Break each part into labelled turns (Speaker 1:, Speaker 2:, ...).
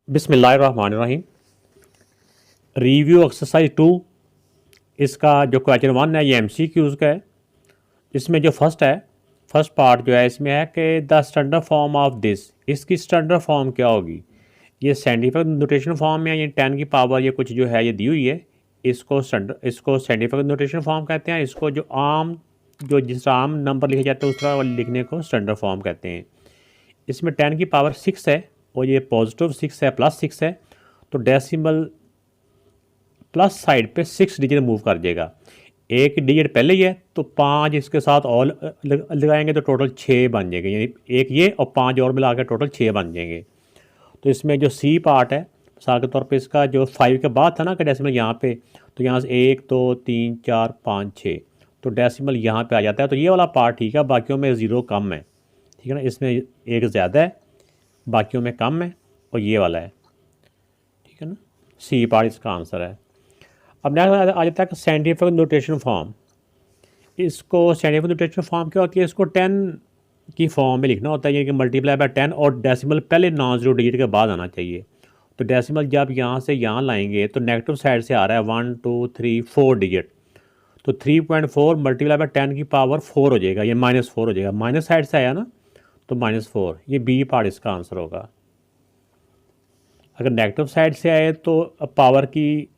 Speaker 1: बिस्मिल्लाहिर्रहमानिर्रहीम। Review exercise 2। इसका जो क्वेश्चन 1 है ये MCQs का है। इसमें जो फर्स्ट पार्ट जो है इसमें है कि the standard form of this, इसकी स्टैंडर्ड फॉर्म क्या होगी। ये साइंटिफिक नोटेशन फॉर्म में ये 10 की पावर ये कुछ जो है ये दी हुई है। इसको साइंटिफिक नोटेशन फॉर्म कहते हैं। इसको जो आम जो जिस आम नंबर लिखे जाते हैं उस तरह लिखने को स्टैंडर्ड फॉर्म कहते हैं। इसमें 10 की पावर 6 है और ये पॉजिटिव 6 है, प्लस 6 है, तो डेसिमल प्लस साइड पे 6 डिजिट मूव कर जाएगा। एक डिजिट पहले ही है तो 5 इसके साथ और लगाएंगे तो टोटल 6 बन जाएंगे, यानी एक ये और 5 और मिला के टोटल 6 बन जाएंगे। तो इसमें जो सी पार्ट है मिसाल के तौर पे इसका जो 5 के बाद था ना कि डेसिमल यहाँ पे, तो यहाँ से 1 2 3 4 5 6, तो डेसिमल यहाँ पे आ जाता है। तो ये वाला पार्ट ठीक है, बाकियों में 0 कम है, ठीक है ना। इसमें एक ज़्यादा है, बाकियों में कम है, और ये वाला है, ठीक है ना। सी पार्ट इसका आंसर है। अब नेक्स्ट आ जाता है साइंटिफिक नोटेशन फॉर्म। इसको साइंटिफिक नोटेशन फॉर्म क्या होती है, इसको 10 की फॉर्म में लिखना होता है, यानी कि मल्टीप्लाई बाय 10 और डेसिमल पहले नॉन जीरो डिजिट के बाद आना चाहिए। तो डेसिमल जब यहाँ से यहाँ लाएंगे तो नेगेटिव साइड से आ रहा है 1 2 3 4 डिजिट, तो 3.4 मल्टीप्लाई बाय 10 की पावर 4 हो जाएगा, ये -4 हो जाएगा। माइनस साइड से आया ना तो -4, ये बी पार्ट इसका आंसर होगा। अगर नेगेटिव साइड से आए तो पावर की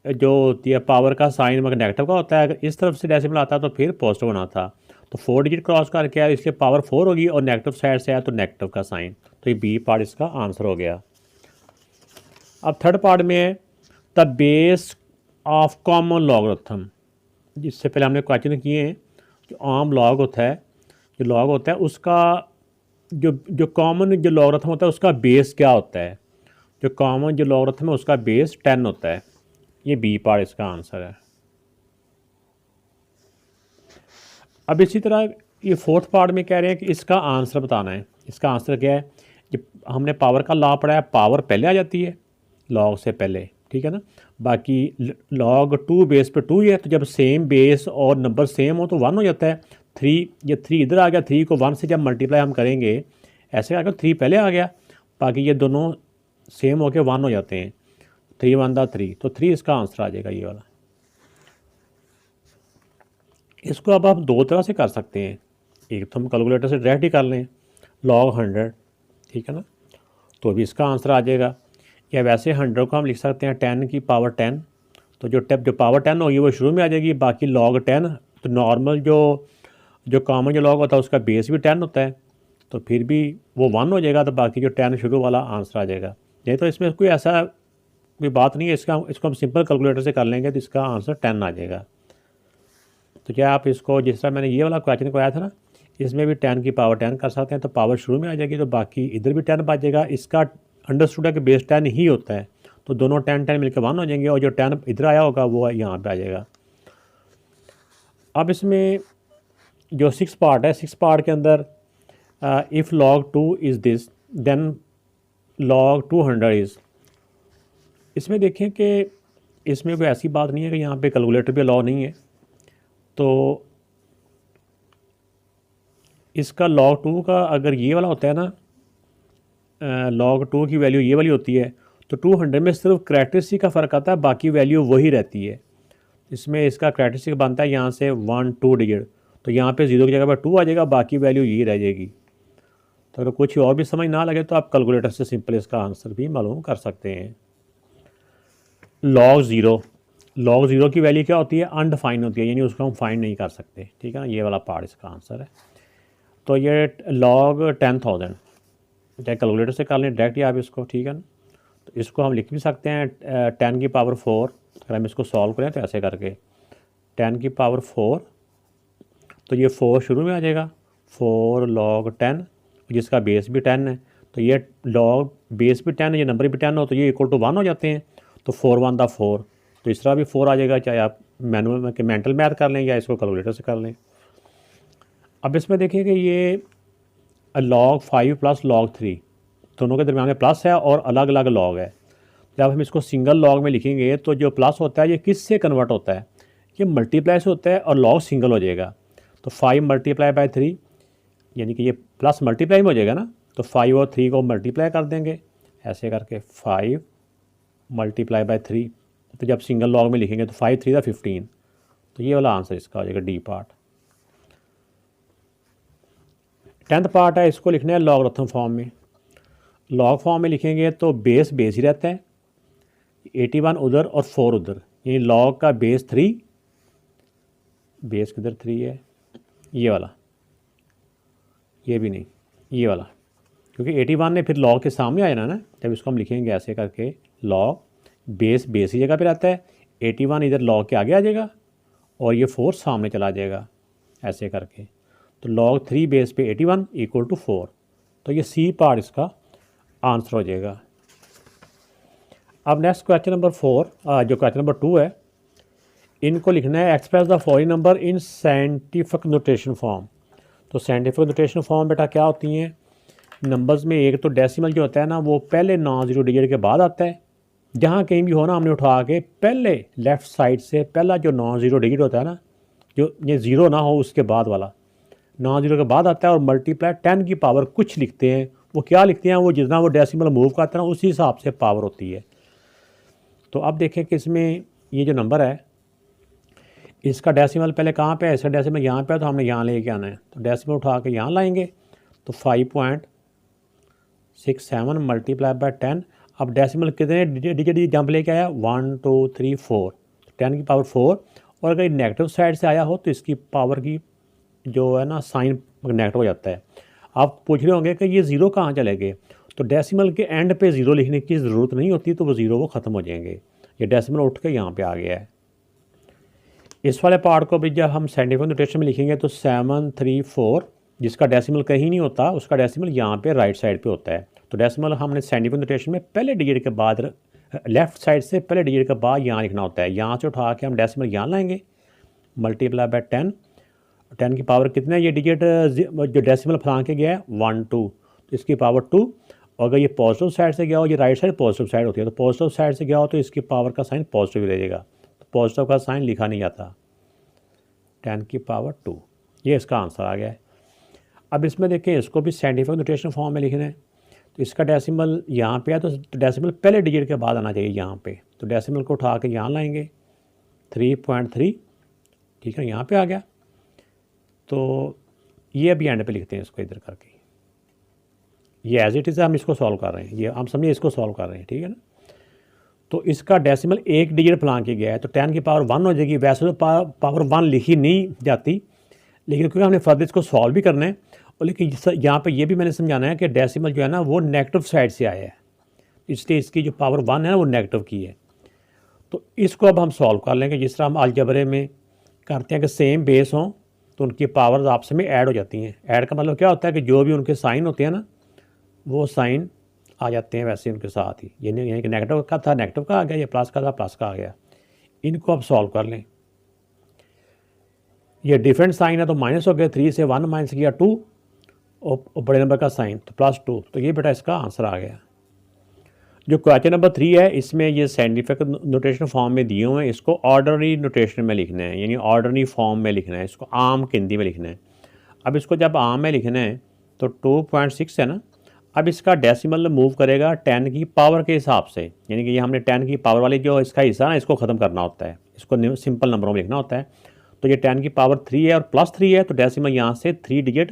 Speaker 1: जो होती है, पावर का साइन अगर नेगेटिव का होता है, अगर इस तरफ से डेसिमल आता है तो फिर पॉजिटिव होना था। तो 4 डिजिट क्रॉस करके आया इसलिए पावर 4 होगी, और नेगेटिव साइड से आया तो नेगेटिव का साइन, तो ये बी पार्ट इसका आंसर हो गया। अब थर्ड पार्ट में है the base of common logarithm. जिससे पहले हमने क्वेश्चन किए हैं, जो आम लॉग होता है, जो लॉग होता है उसका जो कॉमन जो लॉगरिथम होता है उसका बेस क्या होता है। जो कॉमन जो लॉगरिथम है उसका बेस 10 होता है, ये बी पार्ट इसका आंसर है। अब इसी तरह ये फोर्थ पार्ट में कह रहे हैं कि इसका आंसर बताना है। इसका आंसर क्या है, जब हमने पावर का लॉ पढ़ा है, पावर पहले आ जाती है लॉग से पहले, ठीक है ना। बाकी लॉग 2 बेस पे 2 ही है, तो जब सेम बेस और नंबर सेम हो तो 1 हो जाता है। 3, ये 3 इधर आ गया, 3 को 1 से जब मल्टीप्लाई हम करेंगे ऐसे आकर 3 पहले आ गया, बाकी ये दोनों सेम होके 1 हो जाते हैं। 3 1 3, तो 3 इसका आंसर आ जाएगा ये वाला। इसको अब आप दो तरह से कर सकते हैं। एक तो हम कैलकुलेटर से डायरेक्ट ही कर लें log 100, ठीक है ना, तो अभी इसका आंसर आ जाएगा। या वैसे 100 को हम लिख सकते हैं 10 की पावर 10, तो जो पावर 10 होगी वो शुरू में आ जाएगी। बाकी log 10, तो नॉर्मल जो कॉमन जो log होता है उसका बेस भी 10 होता है, तो फिर भी वो 1 हो जाएगा, तो बाकी जो 10 शुरू वाला आंसर आ जाएगा। नहीं तो इसमें कोई ऐसा कोई बात नहीं है, इसको हम सिंपल कैलकुलेटर से कर लेंगे तो इसका आंसर 10 आ जाएगा। तो क्या आप इसको जिस तरह मैंने ये वाला क्वेश्चन कराया था ना, इसमें भी 10 की पावर 10 कर सकते हैं, तो पावर शुरू में आ जाएगी, तो बाकी इधर भी 10 बचेगा। इसका अंडरस्टूड है कि बेस 10 ही होता है, तो दोनों 10 10 मिलकर 1 हो जाएंगे, और जो 10 इधर आया होगा वो यहाँ पे आ जाएगा। अब इसमें जो 6 पार्ट है, 6 पार्ट के अंदर if log 2 is this then log 200 is. इसमें देखें कि इसमें कोई ऐसी बात नहीं है कि यहाँ पे कैलकुलेटर भी अलाउ नहीं है, तो इसका log 2 का अगर ये वाला होता है ना, log 2 की वैल्यू ये वाली होती है, तो 200 में सिर्फ करैक्टरिस्टिक का फ़र्क आता है, बाकी वैल्यू वही रहती है। इसमें इसका करैक्टरिस्टिक बनता है यहाँ से 1 2 डिजिट, तो यहाँ पे 0 की जगह पर 2 आ जाएगा, बाकी वैल्यू यही रह जाएगी। तो अगर कुछ और भी समझ ना लगे तो आप कैलकुलेटर से सिंपल इसका आंसर भी मालूम कर सकते हैं। log 0 की वैल्यू क्या होती है, अनडिफाइन होती है, यानी उसको हम फाइंड नहीं कर सकते, ठीक है ना। ये वाला पार्ट इसका आंसर है। तो ये log 10,000 चाहे कैलकुलेटर से कर लें डायरेक्ट ही आप इसको, ठीक है ना। तो इसको हम लिख भी सकते हैं 10 की पावर 4, अगर हम इसको सॉल्व करें तो ऐसे करके 10 की पावर 4, तो ये 4 शुरू में आ जाएगा, 4 log 10, जिसका बेस भी 10 है, तो ये log बेस भी 10 है, ये नंबर भी 10 हो, तो ये इक्वल टू 1 हो जाते हैं। तो 4 1 दा 4, तो इस तरह भी 4 आ जाएगा, चाहे आप मेंटल मैथ कर लें या इसको कैलकुलेटर से कर लें। अब इसमें देखिए कि ये log 5 प्लस log 3 दोनों के दरमियान में प्लस है और अलग अलग लॉग है। जब हम इसको सिंगल लॉग में लिखेंगे तो जो प्लस होता है ये किस से कन्वर्ट होता है, ये मल्टीप्लाई से होता है, और लॉग सिंगल हो जाएगा। तो 5 मल्टीप्लाई बाय 3, यानी कि ये प्लस मल्टीप्लाई में हो जाएगा ना, तो 5 और 3 को मल्टीप्लाई कर देंगे, ऐसे करके 5 मल्टीप्लाई बाय 3, तो जब सिंगल लॉग में लिखेंगे तो 5 3 15, तो ये वाला आंसर इसका हो जाएगा डी पार्ट। 10th पार्ट है, इसको लिखना है लॉगरिथम फॉर्म में। लॉग फॉर्म में लिखेंगे तो बेस ही रहता है, 81 उधर और 4 उधर, यानी लॉग का बेस 3, बेस किधर 3 है, ये वाला, ये भी नहीं, ये वाला, क्योंकि 81 ने फिर लॉग के सामने आ जाना ना, जब इसको हम लिखेंगे ऐसे करके लॉग बेस ही जगह पे रहता है, 81 इधर लॉग के आगे आ जाएगा और ये 4 सामने चला जाएगा ऐसे करके, तो log 3 बेस पे 81 इक्वल टू 4, तो ये सी पार्ट इसका आंसर हो जाएगा। अब नेक्स्ट क्वेश्चन नंबर 4, जो क्वेश्चन नंबर 2 है, इनको लिखना है express the following number in scientific notation form. तो साइंटिफिक नोटेशन फॉर्म बेटा क्या होती हैं, नंबर्स में एक तो डेसिमल जो होता है ना वो पहले नॉन ज़ीरो डिजिट के बाद आता है, जहाँ कहीं भी हो ना हमने उठा के पहले लेफ़्ट साइड से पहला जो नॉन ज़ीरो डिजिट होता है ना, जो ये ज़ीरो ना हो उसके बाद वाला नॉन ज़ीरो के बाद आता है, और मल्टीप्लाई 10 की पावर कुछ लिखते हैं, वो क्या लिखते हैं, वो जितना वो डेसिमल मूव करता है ना उसी हिसाब से पावर होती है। तो अब देखें कि इसमें ये जो नंबर है इसका डेसिमल पहले कहाँ पे है, इसका डेसिमल यहाँ पे है, तो हमने यहाँ लेके आना है, तो डेसिमल उठा के यहाँ लाएंगे तो 5.67 मल्टीप्लाई बाय 10। अब डेसिमल कितने डिजिट जंप लेके आया, 1 2 3 4, 10 की पावर 4, और अगर नेगेटिव साइड से आया हो तो इसकी पावर की जो है ना साइन नेगेटिव हो जाता है। आप पूछ रहे होंगे कि ये ज़ीरो कहाँ चले गए, तो डेसिमल के एंड पे ज़ीरो लिखने की ज़रूरत नहीं होती, तो वो ज़ीरो वो ख़त्म हो जाएंगे, ये डेसिमल उठ के यहाँ पे आ गया है। इस वाले पार्ट को भी जब हम साइंटिफिक नोटेशन में लिखेंगे तो 7 3 4, जिसका डेसिमल कहीं नहीं होता उसका डेसिमल यहाँ पे राइट साइड पे होता है, तो डेसिमल हमने साइंटिफिक नोटेशन में पहले डिजिट के बाद लेफ़्ट साइड से पहले डिजिट के बाद यहाँ लिखना होता है, यहाँ से उठा के हम डेसिमल यहाँ लाएंगे मल्टीप्लाई बाय 10, 10 की पावर कितना है, ये डिजिट जो डेसिमल फलां के गया है 1 2, तो इसकी पावर 2, और अगर ये पॉजिटिव साइड से गया हो, ये राइट साइड पॉजिटिव साइड होती है, तो पॉजिटिव साइड से गया हो तो इसकी पावर का साइन पॉजिटिव रहेगा, तो पॉजिटिव का साइन लिखा नहीं जाता, 10 की पावर 2, ये इसका आंसर आ गया है। अब इसमें देखें इसको भी साइंटिफिक नोटेशन फॉर्म में लिखना है, तो इसका डेसिमल यहाँ पे है, तो डेसिमल पहले डिजिट के बाद आना चाहिए यहाँ पे, तो डेसिमल को उठा के यहाँ लाएंगे 3.3, ठीक है, यहाँ पे आ गया, तो ये अभी एंड पे लिखते हैं इसको इधर करके, ये एज इट इज़ हम इसको सॉल्व कर रहे हैं, ये हम समझिए इसको सॉल्व कर रहे हैं, ठीक है ना। तो इसका डेसिमल एक डिजिट फलां के गया है, तो 10 की पावर 1 हो जाएगी, वैसे तो पावर 1 लिखी नहीं जाती, लेकिन क्योंकि हमने फर्दर इसको सॉल्व भी करना है, और लेकिन यहाँ पे ये भी मैंने समझाना है कि डेसिमल जो है ना वो नेगेटिव साइड से आया है, इसलिए इसकी जो पावर 1 है ना वो नेगेटिव की है। तो इसको अब हम सॉल्व कर लेंगे जिस तरह हम अलजबरे में करते हैं कि सेम बेस हों तो उनकी पावर्स आपस में ऐड हो जाती हैं। ऐड का मतलब क्या होता है कि जो भी उनके साइन होते हैं ना वो साइन आ जाते हैं वैसे उनके साथ ही, यानी कि नेगेटिव का था नेगेटिव का आ गया, या प्लस का था प्लस का आ गया। इनको अब सॉल्व कर लें, ये डिफरेंट साइन है तो माइनस हो गया, 3 से 1 माइनस किया 2, और बड़े नंबर का साइन तो +2, तो ये बेटा इसका आंसर आ गया। जो क्वेश्चन नंबर 3 है इसमें ये साइंटिफिक नोटेशन फॉर्म में दिए हुए हैं, इसको ऑर्डनरी नोटेशन में लिखना है, यानी ऑर्डनरी फॉर्म में लिखना है, इसको आम हिंदी में लिखना है। अब इसको जब आम में लिखना है तो 2.6 है ना, अब इसका डेसिमल मूव करेगा 10 की पावर के हिसाब से, यानी कि ये हमने 10 की पावर वाली जो इसका हिस्सा ना इसको ख़त्म करना होता है, इसको सिंपल नंबरों में लिखना होता है। तो ये 10 की पावर 3 है और +3 है, तो डेसिमल यहाँ से 3 डिजिट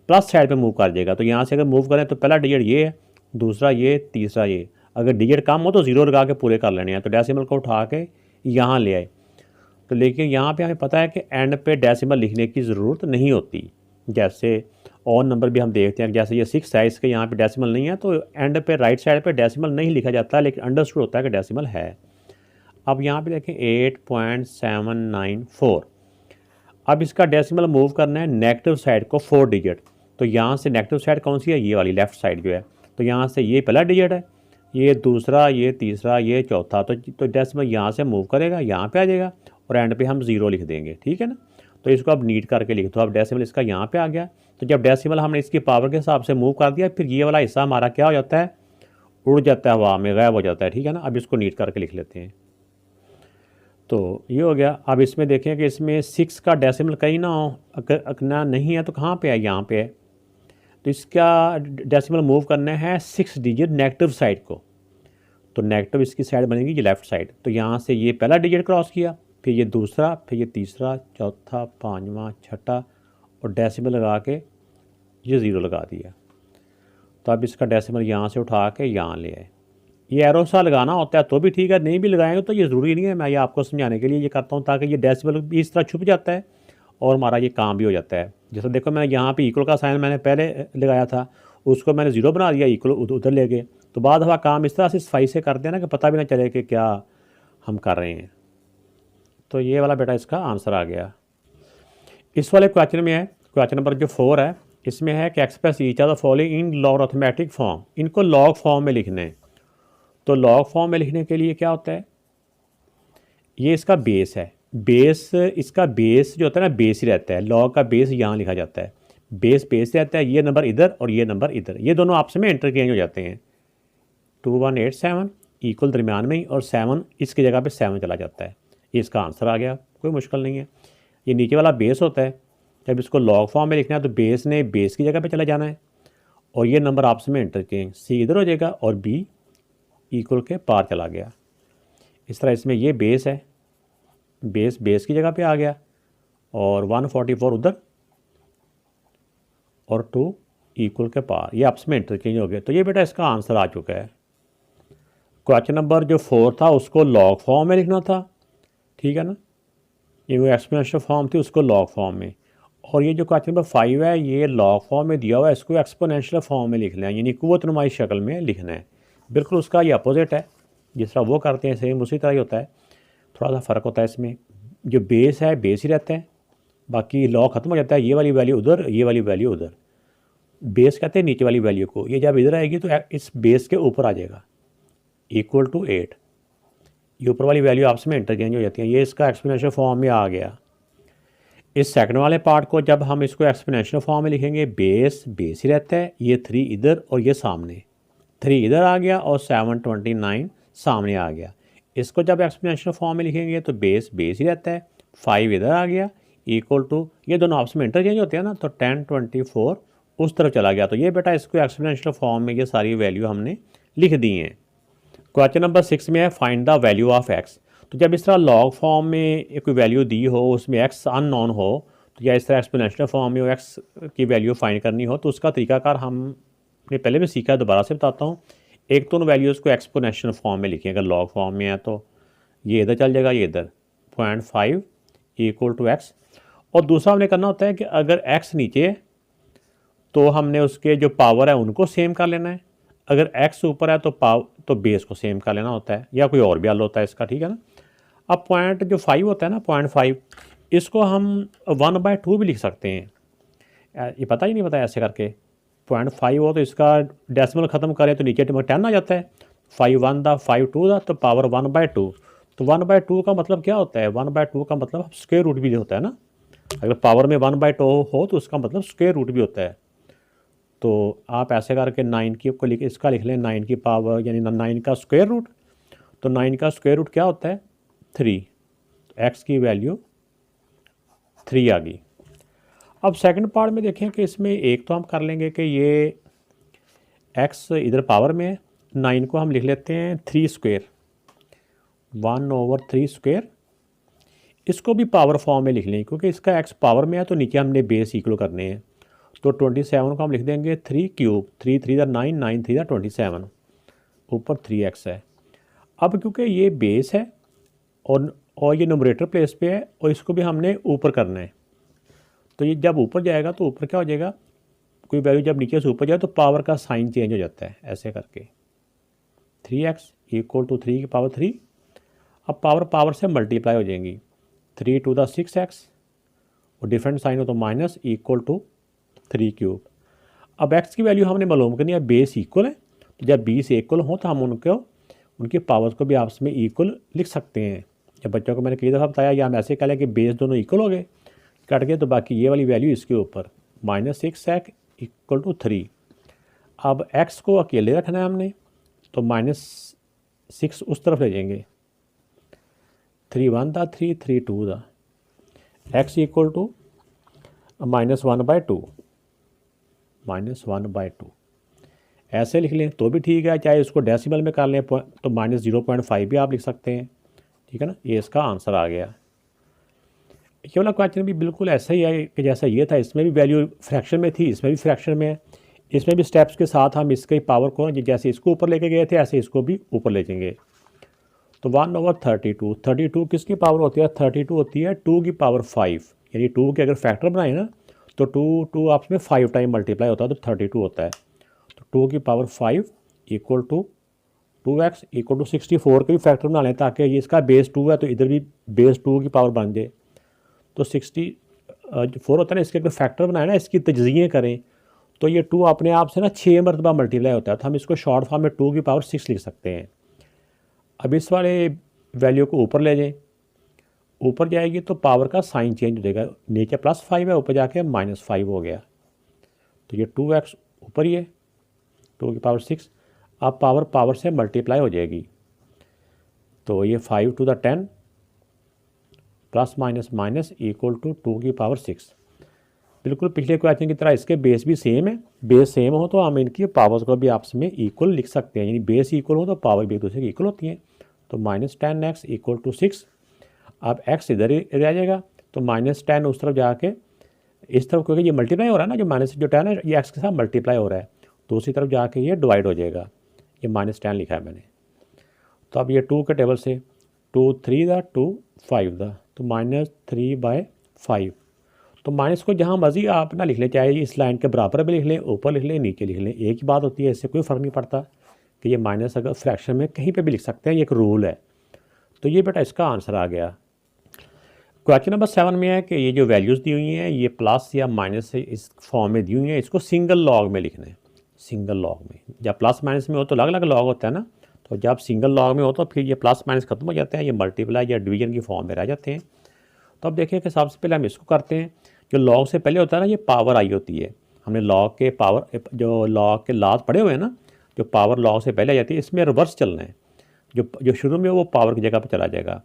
Speaker 1: प्लस साइड पे मूव कर जाएगा। तो यहाँ से अगर मूव करें तो पहला डिजिट ये है, दूसरा ये, तीसरा ये, अगर डिजिट कम हो तो ज़ीरो लगा के पूरे कर लेने हैं, तो डेसिमल को उठा के यहाँ ले आए। तो लेकिन यहाँ पे हमें पता है कि एंड पे डेसिमल लिखने की ज़रूरत नहीं होती, जैसे और नंबर भी हम देखते हैं, जैसे ये 6 है, इसके यहाँ पे डेसिमल नहीं है, तो एंड पे राइट साइड पे डेसिमल नहीं लिखा जाता, लेकिन अंडरस्टूड होता है कि डेसिमल है। अब यहाँ पे देखें 8.794, अब इसका डेसिमल मूव करना है नेगेटिव साइड को 4 डिजिट, तो यहाँ से नेगेटिव साइड कौन सी है, ये वाली लेफ़्ट साइड जो है, तो यहाँ से ये पहला डिजिट है, ये दूसरा, ये तीसरा, ये चौथा, तो डेसिमल यहाँ से मूव करेगा, यहाँ पे आ जाएगा, और एंड पे हम 0 लिख देंगे, ठीक है ना। तो इसको अब नीट करके लिख दो, अब डेसिमल इसका यहाँ पे आ गया, तो जब डेसिमल हमने इसकी पावर के हिसाब से मूव कर दिया, फिर ये वाला हिस्सा हमारा क्या हो जाता है, उड़ जाता है, हवा में गायब हो जाता है, ठीक है ना। अब इसको नीट करके लिख लेते हैं, तो ये हो गया। अब इसमें देखें कि इसमें 6 का डेसिमल कहीं ना हो, अगर नहीं है तो कहाँ पे है, यहाँ पे है, तो इसका डेसिमल मूव करना है 6 डिजिट नेगेटिव साइड को, तो नेगेटिव इसकी साइड बनेगी ये लेफ़्ट साइड। तो यहाँ से ये पहला डिजिट क्रॉस किया, फिर ये दूसरा, फिर ये तीसरा, चौथा, पाँचवा, छठा और डेसिमल लगा के ये 0 लगा दिया। तो अब इसका डेसिमल यहाँ से उठा के यहाँ ले आए। ये एरो सा लगाना होता है तो भी ठीक है, नहीं भी लगाएंगे तो ये ज़रूरी नहीं है। मैं ये आपको समझाने के लिए ये करता हूँ ताकि ये डेसिमल भी इस तरह छुप जाता है और हमारा ये काम भी हो जाता है। जैसे देखो मैं यहाँ पे इक्वल का साइन मैंने पहले लगाया था, उसको मैंने 0 बना दिया, इक्वल उधर ले गए। तो बाद दफ़ा काम इस तरह से सफाई से करते हैं ना कि पता भी ना चले कि क्या हम कर रहे हैं। तो ये वाला बेटा इसका आंसर आ गया। इस वाले क्वेश्चन में है, क्वेश्चन नंबर जो 4 है, इसमें है कि express each of the following in logarithmic form. इनको लॉग फॉर्म में लिखना है। तो लॉग फॉर्म में लिखने के लिए क्या होता है, ये इसका बेस है। बेस, इसका बेस जो होता है ना, बेस ही रहता है। लॉग का बेस यहाँ लिखा जाता है, बेस रहता है। ये नंबर इधर और ये नंबर इधर, ये दोनों आपस में इंटरचेंज हो जाते हैं। 2187 इक्वल दरमियान में ही, और 7 इसकी जगह पे 7 चला जाता है। ये इसका आंसर आ गया, कोई मुश्किल नहीं है। ये नीचे वाला बेस होता है, जब इसको लॉग फॉर्म में लिखना है तो बेस ने बेस की जगह पे चला जाना है और ये नंबर आपस में इंटरचेंज, सी इधर हो जाएगा और बी इक्वल के पार चला गया। इस तरह इसमें ये बेस है, बेस की जगह पे आ गया और 144 उधर और 2 इक्वल के पार, ये आपस में इंटरचेंज हो गए। तो ये बेटा इसका आंसर आ चुका है। क्वेश्चन नंबर जो 4 था उसको लॉग फॉर्म में लिखना था, ठीक है ना। ये वो एक्सपोनेंशियल फॉर्म थी, उसको लॉग फॉर्म में। और ये जो क्वेश्चन नंबर 5 है ये लॉग फॉर्म में दिया हुआ है, इसको एक्सपोनेंशियल फॉर्म में लिखना है, यानी कुव्वत नुमाई शक्ल में लिखना है। बिल्कुल उसका ये अपोजिट है, जिस तरह वो करते हैं सेम उसी तरह ही होता है। थोड़ा सा फ़र्क होता है इसमें, जो बेस है बेस ही रहता है, बाकी लॉग ख़त्म हो जाता है। ये वाली वैल्यू उधर, ये वाली वैल्यू उधर। बेस कहते हैं नीचे वाली वैल्यू को, ये जब इधर आएगी तो इस बेस के ऊपर आ जाएगा इक्वल टू 8। ये ऊपर वाली वैल्यू आपस में इंटरचेंज हो जाती है। ये इसका एक्सपोनेंशियल फॉर्म में आ गया। इस सेकंड वाले पार्ट को जब हम इसको एक्सपोनेंशियल फॉर्म में लिखेंगे, बेस ही रहता है, ये 3 इधर और ये सामने, 3 इधर आ गया और 729 सामने आ गया। इसको जब एक्सपोनेंशियल फॉर्म में लिखेंगे तो बेस ही रहता है, 5 इधर आ गया इक्वल टू, ये दोनों आपस में इंटरचेंज होते हैं ना, तो 1024 उस तरफ चला गया। तो ये बेटा इसको एक्सपोनेंशियल फॉर्म में ये सारी वैल्यू हमने लिख दी हैं। क्वेश्चन नंबर 6 में है find the value of x. तो जब इस तरह लॉग फॉर्म में कोई वैल्यू दी हो, उसमें एक्स अननोन हो, तो या इस तरह एक्सपोनेंशियल फॉर्म में एक्स की वैल्यू फाइंड करनी हो, तो उसका तरीकाकार हमने पहले भी सीखा है, दोबारा से बताता हूँ। एक तो उन वैल्यूज़ को एक्सपोनेंशियल फॉर्म में लिखें, अगर लॉग फॉर्म में है तो ये इधर चल जाएगा, ये इधर 0.5 इक्वल टू एक्स। और दूसरा हमने करना होता है कि अगर एक्स नीचे है तो हमने उसके जो पावर है उनको सेम कर लेना है, अगर एक्स ऊपर है तो बेस को सेम कर लेना होता है, या कोई और भी हल होता है इसका, ठीक है ना। अब पॉइंट जो 5 होता है ना, 0.5, इसको हम 1/2 भी लिख सकते हैं। ये पता ही नहीं पता ऐसे करके, 0.5 हो तो इसका डेसिमल ख़त्म करें तो नीचे 10 आ जाता है, 5 1 दा 5 2 दा, तो पावर 1/2। तो 1/2 का मतलब क्या होता है, 1/2 का मतलब स्क्वायर रूट भी होता है ना। अगर पावर में 1/2 हो तो उसका मतलब स्क्वायर रूट भी होता है। तो आप ऐसे करके 9 की को इसका लिख लें, 9 की पावर यानी 9 का स्क्वायर रूट। तो 9 का स्क्वायर रूट क्या होता है, 3। एक्स की वैल्यू 3 आ गई। अब सेकंड पार्ट में देखें कि इसमें एक तो हम कर लेंगे कि ये एक्स इधर पावर में है, 9 को हम लिख लेते हैं 3 स्क्वायर, 1/3 स्क्वायर। इसको भी पावर फॉर्म में लिख लें, क्योंकि इसका एक्स पावर में है तो नीचे हमने बेस इक्वल करने हैं। तो 27 को हम लिख देंगे 3 क्यूब, 3 3 9, 9 3 27, ऊपर 3x है। अब क्योंकि ये बेस है और ये नोमरेटर प्लेस पे है और इसको भी हमने ऊपर करना है, तो ये जब ऊपर जाएगा तो ऊपर क्या हो जाएगा, कोई वैल्यू जब नीचे से ऊपर जाए तो पावर का साइन चेंज हो जाता है, ऐसे करके 3x इक्वल टू 3 की पावर 3। अब पावर से मल्टीप्लाई हो जाएंगी, 3 2 दा 6x और डिफरेंट साइन हो तो माइनस इक्वल टू 3 क्यूब। अब x की वैल्यू हमने मालूम करनी है, बेस इक्वल है, तो जब बेस इक्वल हो तो हम उनके पावर्स को भी आपस में इक्वल लिख सकते हैं। जब बच्चों को मैंने कई दफ़ा बताया, या हम ऐसे कह लें कि बेस दोनों इक्वल हो गए, कट गए, तो बाकी ये वाली वैल्यू इसके ऊपर -6x इक्वल टू 3। अब x को अकेले रखना है हमने, तो -6 उस तरफ ले जाएंगे, 3 1 दा 3 3 2 दा, x इक्वल टू -1/2। -1/2 ऐसे लिख लें तो भी ठीक है, चाहे इसको डेसिमल में कर लें तो -0.5 भी आप लिख सकते हैं। ठीक है ना, ये इसका आंसर आ गया। ये वाला क्वेश्चन भी बिल्कुल ऐसा ही है कि जैसा ये था, इसमें भी वैल्यू फ्रैक्शन में थी, इसमें भी फ्रैक्शन में है। इसमें भी स्टेप्स के साथ हम इसके पावर को जैसे इसको ऊपर लेके गए थे ऐसे इसको भी ऊपर ले जाएंगे। तो 1/32, 32 किसकी पावर होती है? 32 होती है 2 की पावर 5, यानी 2 के अगर फैक्टर बनाए ना तो 2 आपस में 5 टाइम मल्टीप्लाई होता है तो 32 होता है। तो 2 की power 5 equal to 2x equal to 64 के भी फैक्टर बना लें ताकि ये इसका बेस 2 है तो इधर भी बेस 2 की पावर बन जाए। तो 64 होता है ना, इसके अगर फैक्टर बनाए ना, इसकी तजज़िये करें तो ये 2 अपने आप से ना 6 मरतबा मल्टीप्लाई होता है, तो हम इसको शॉर्ट फॉर्म में 2 की पावर 6 लिख सकते हैं। अब इस वाले वैल्यू को ऊपर ले जाएं, ऊपर जाएगी तो पावर का साइन चेंज हो जाएगा, नीचे +5 है ऊपर जाके -5 हो गया। तो ये 2x ऊपर ही है 2 की पावर 6, अब पावर से मल्टीप्लाई हो जाएगी। तो ये 5 to the 10 plus minus equal to 2 की पावर 6। बिल्कुल पिछले क्वेश्चन की तरह इसके बेस भी सेम है, बेस सेम हो तो हम इनकी पावर्स को भी आपस में इक्वल लिख सकते हैं, यानी बेस इक्वल हो तो पावर भी एक दूसरे की इक्वल होती हैं। तो -10x इक्वल टू 6। अब x इधर ही रह जाएगा तो -10 उस तरफ जाके इस तरफ, क्योंकि ये मल्टीप्लाई हो रहा है ना, जो -10 है ये x के साथ मल्टीप्लाई हो रहा है, दूसरी तरफ जाके ये डिवाइड हो जाएगा। ये -10 लिखा है मैंने। तो अब ये 2 के टेबल से 2 3 दा 2 5 दा, तो -3/5। तो माइनस को जहाँ मर्जी आप ना लिख लें, चाहे इस लाइन के बराबर भी लिख लें, ऊपर लिख लें, नीचे लिख लें, एक ही बात होती है, इससे कोई फ़र्क नहीं पड़ता कि ये माइनस अगर फ्रैक्शन में कहीं पे भी लिख सकते हैं, ये एक रूल है। तो ये बेटा इसका आंसर आ गया। क्वेश्चन नंबर 7 में है कि ये जो वैल्यूज़ दी हुई हैं ये प्लस या माइनस से इस फॉर्म में दी हुई हैं, इसको सिंगल लॉग में लिखना है। सिंगल लॉग में, जब प्लस माइनस में हो तो अलग अलग लॉग होता है ना, तो जब सिंगल लॉग में हो तो फिर ये प्लस माइनस खत्म हो जाते हैं, ये मल्टीप्लाई या डिवीजन की फॉर्म में रह जाते हैं। तो अब देखिए कि सबसे पहले हम इसको करते हैं। जो लॉग से पहले होता है ना, ये पावर आई होती है, हमने लॉग के पावर, जो लॉग के लात पड़े हुए हैं ना, जो पावर लॉग से पहले आ जाती है, इसमें रिवर्स चलना है। जो शुरू में वो पावर की जगह पर चला जाएगा,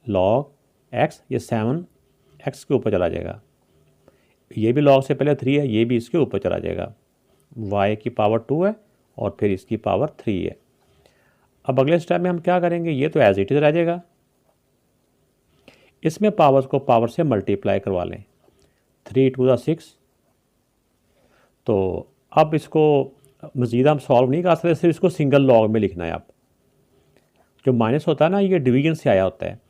Speaker 1: लॉग x, ये 7x के ऊपर चला जाएगा। ये भी लॉग से पहले 3 है, ये भी इसके ऊपर चला जाएगा। y की पावर 2 है और फिर इसकी पावर 3 है। अब अगले स्टेप में हम क्या करेंगे, ये तो एज इट इज़ रह जाएगा, इसमें पावर्स को पावर से मल्टीप्लाई करवा लें, 3 to the 6। तो अब इसको मज़ीद हम सॉल्व नहीं कर सकते, सिर्फ इसको सिंगल लॉग में लिखना है। अब जो माइनस होता है ना, ये डिवीजन से आया होता है,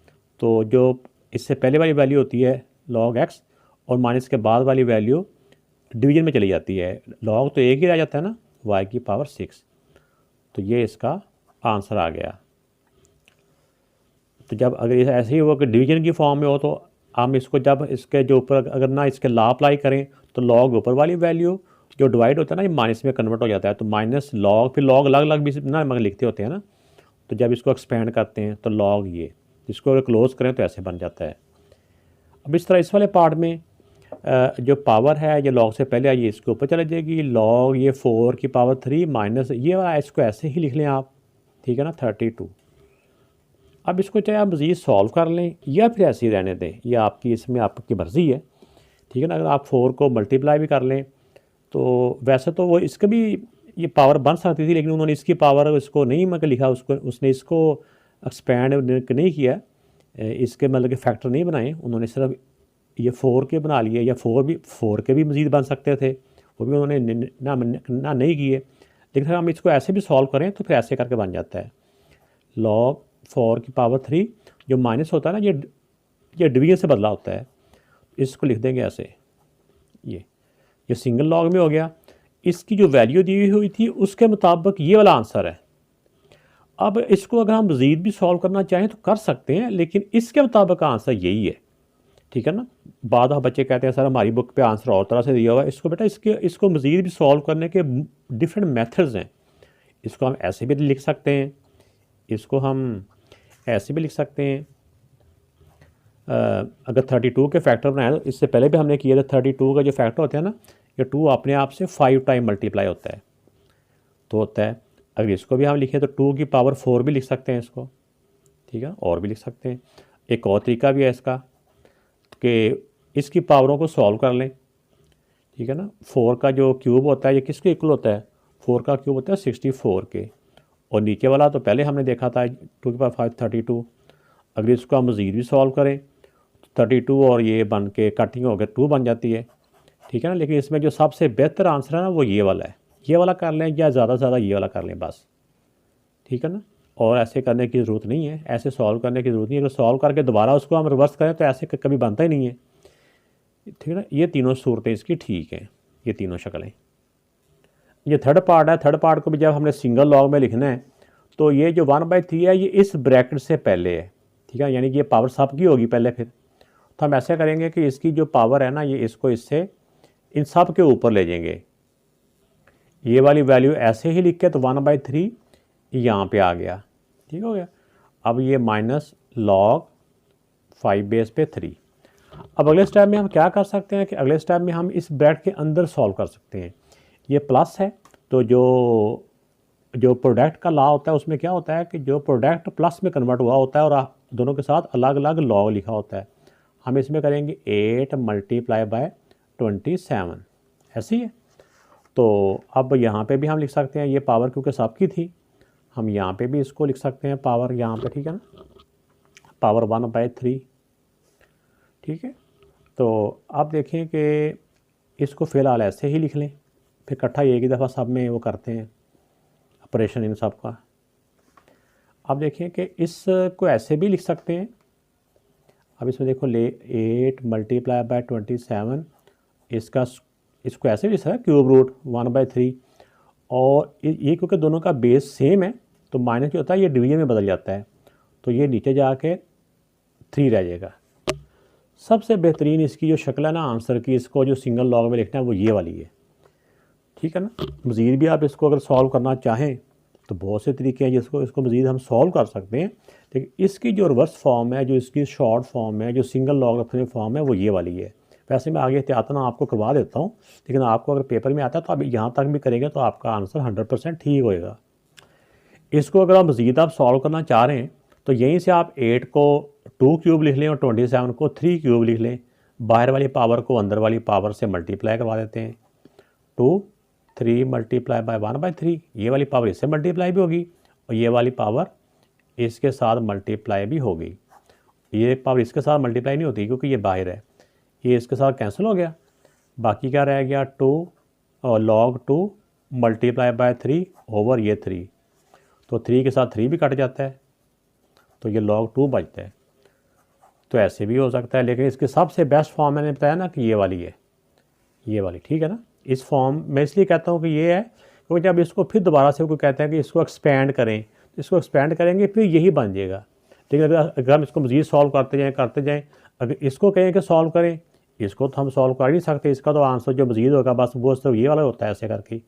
Speaker 1: तो जो इससे पहले वाली वैल्यू होती है log x और माइनस के बाद वाली वैल्यू डिवीजन में चली जाती है, log तो एक ही रह जाता है ना, y की पावर 6। तो ये इसका आंसर आ गया। तो जब अगर ऐसे ही हो कि डिवीजन की फॉर्म में हो तो हम इसको जब इसके जो ऊपर अगर ना इसके ला अप्लाई करें तो log ऊपर वाली वैल्यू जो डिवाइड होता है ना, ये माइनस में कन्वर्ट हो जाता है, तो माइनस log, फिर log अलग अलग भी ना मगर लिखते होते हैं ना, तो जब इसको एक्सपेंड करते हैं तो log ये, इसको अगर क्लोज करें तो ऐसे बन जाता है। अब इस तरह इस वाले पार्ट में जो पावर है ये log से पहले आई, इसके ऊपर चले जाएगी, log ये 4 की पावर 3 माइनस ये वाला, इसको ऐसे ही लिख लें आप, ठीक है ना, 32। अब इसको चाहे आप मज़ीद सॉल्व कर लें या फिर ऐसे ही रहने दें, ये आपकी, इसमें आपकी मर्ज़ी है, ठीक है ना। अगर आप 4 को मल्टीप्लाई भी कर लें तो वैसे तो वो इसका भी ये पावर बन सकती थी, लेकिन उन्होंने इसकी पावर इसको नहीं मतलब लिखा, उसको उसने इसको एक्सपैंड नहीं किया, इसके मतलब के फैक्टर नहीं बनाए, उन्होंने सिर्फ ये 4 के बना लिए, या 4 के भी मज़ीद बन सकते थे, वो भी उन्होंने ना नहीं किए। लेकिन अगर हम इसको ऐसे भी सॉल्व करें तो फिर ऐसे करके बन जाता है, log 4 की पावर 3, जो माइनस होता है ना, ये डिवीजन से बदला होता है, इसको लिख देंगे ऐसे, ये सिंगल लॉग में हो गया। इसकी जो वैल्यू दी हुई थी उसके मुताबिक ये वाला आंसर है। अब इसको अगर हम मज़ीद भी सॉल्व करना चाहें तो कर सकते हैं, लेकिन इसके मुताबिक आंसर यही है, ठीक है ना। बाद बच्चे कहते हैं सर हमारी बुक पे आंसर और तरह से दिया हुआ है, इसको बेटा इसको मज़ीद भी सॉल्व करने के डिफरेंट मेथड्स हैं। इसको हम ऐसे भी लिख सकते हैं, इसको हम ऐसे भी लिख सकते हैं। अगर 32 के फैक्टर बनाए तो इससे पहले भी हमने किया था, 32 का जो फैक्टर होता है ना, ये 2 अपने आप से 5 टाइम मल्टीप्लाई होता है, तो होता है। अगर इसको भी हम लिखें तो 2 की पावर 4 भी लिख सकते हैं इसको, ठीक है, और भी लिख सकते हैं। एक और तरीका भी है इसका कि इसकी पावरों को सॉल्व कर लें, ठीक है ना। 4 का जो क्यूब होता है ये किसके इक्वल होता है, 4 का क्यूब होता है 64 के। और नीचे वाला तो पहले हमने देखा था 2 की पावर 5 32। अगर इसको हम मज़ीद भी सॉल्व करें तो 32 और ये बन के कटिंग हो गया 2 बन जाती है, ठीक है ना। लेकिन इसमें जो सबसे बेहतर आंसर है ना वो ये वाला है, ये वाला कर लें या ज़्यादा से ज़्यादा ये वाला कर लें बस, ठीक है ना। और ऐसे करने की ज़रूरत नहीं है, ऐसे सॉल्व करने की ज़रूरत नहीं है। अगर सॉल्व करके दोबारा उसको हम रिवर्स करें तो ऐसे कभी बनता ही नहीं है, ठीक है ना। ये तीनों सूरतें इसकी ठीक हैं, ये तीनों शक्लें। ये थर्ड पार्ट है, थर्ड पार्ट को भी जब हमने सिंगल लॉग में लिखना है तो ये जो 1/3 है ये इस ब्रैकेट से पहले है, ठीक है, यानी कि ये पावर सब की होगी पहले। फिर तो हम ऐसे करेंगे कि इसकी जो पावर है ना ये इसको इससे इन सब के ऊपर ले जाएंगे। ये वाली वैल्यू ऐसे ही लिख के तो 1/3 यहाँ पे आ गया, ठीक हो गया। अब ये माइनस लॉग 5 बेस पे 3। अब अगले स्टेप में हम क्या कर सकते हैं कि अगले स्टेप में हम इस ब्रैकेट के अंदर सॉल्व कर सकते हैं। ये प्लस है तो जो प्रोडक्ट का लॉ होता है उसमें क्या होता है कि जो प्रोडक्ट प्लस में कन्वर्ट हुआ होता है और दोनों के साथ अलग अलग लॉग लिखा होता है। हम इसमें करेंगे 8 मल्टीप्लाई बाय 27, ऐसी है। तो अब यहाँ पे भी हम लिख सकते हैं ये पावर क्योंकि सबकी थी, हम यहाँ पे भी इसको लिख सकते हैं पावर यहाँ पे, ठीक है ना, पावर 1/3, ठीक है। तो आप देखें कि इसको फ़िलहाल ऐसे ही लिख लें, फिर इकट्ठा एक ही दफ़ा सब में वो करते हैं ऑपरेशन इन सब का। अब देखें कि इसको ऐसे भी लिख सकते हैं। अब इसमें देखो 8 मल्टीप्लाई बाय 27, इसको ऐसे भी लिख सकते हैं क्यूब रूट 1/3। और ये क्योंकि दोनों का बेस सेम है तो माइनस जो होता है ये डिवीजन में बदल जाता है, तो ये नीचे जाके 3 रह जाएगा। सबसे बेहतरीन इसकी जो शक्ल है ना आंसर की, इसको जो सिंगल लॉग में लिखना है वो ये वाली है, ठीक है ना। मज़ीद भी आप इसको अगर सॉल्व करना चाहें तो बहुत से तरीके हैं जिसको इसको मज़ीद हम सॉल्व कर सकते हैं। लेकिन इसकी जो रिवर्स फॉर्म है, जो इसकी शॉर्ट फॉर्म है, जो सिंगल लॉग रखने फॉर्म है वो ये वाली है। वैसे मैं आगे एहतियातन आपको करवा देता हूँ, लेकिन आपको अगर पेपर में आता है तो आप यहाँ तक भी करेंगे तो आपका आंसर 100% ठीक होएगा। इसको अगर आप मज़ीद आप सॉल्व करना चाह रहे हैं तो यहीं से आप 8 को 2 क्यूब लिख लें और 27 को 3 क्यूब लिख लें। बाहर वाली पावर को अंदर वाली पावर से मल्टीप्लाई करवा देते हैं। 2 3 मल्टीप्लाई बाय 1/3, ये वाली पावर इससे मल्टीप्लाई भी होगी और ये वाली पावर इसके साथ मल्टीप्लाई भी होगी। ये पावर इसके साथ मल्टीप्लाई नहीं होती क्योंकि ये बाहर है, ये इसके साथ कैंसिल हो गया। बाकी क्या रह गया 2 और लॉग 2 मल्टीप्लाई बाय 3 ओवर ये 3, तो 3 के साथ 3 भी कट जाता है तो ये log 2 बचता है। तो ऐसे भी हो सकता है, लेकिन इसकी सबसे बेस्ट फॉर्म मैंने बताया ना कि ये वाली है, ये वाली, ठीक है ना। इस फॉर्म मैं इसलिए कहता हूँ कि ये है क्योंकि जब इसको फिर दोबारा से कोई कहता है कि इसको एक्सपेंड करें तो इसको एक्सपेंड करेंगे फिर यही बन जाएगा। लेकिन अगर हम इसको मज़ीद सॉल्व करते जाएँ, अगर इसको कहें कि सॉल्व करें, इसको तो हम सॉल्व कर नहीं सकते। इसका तो आंसर जो मज़ीद होगा बस वो सिर्फ ये वाला होता है, ऐसे करके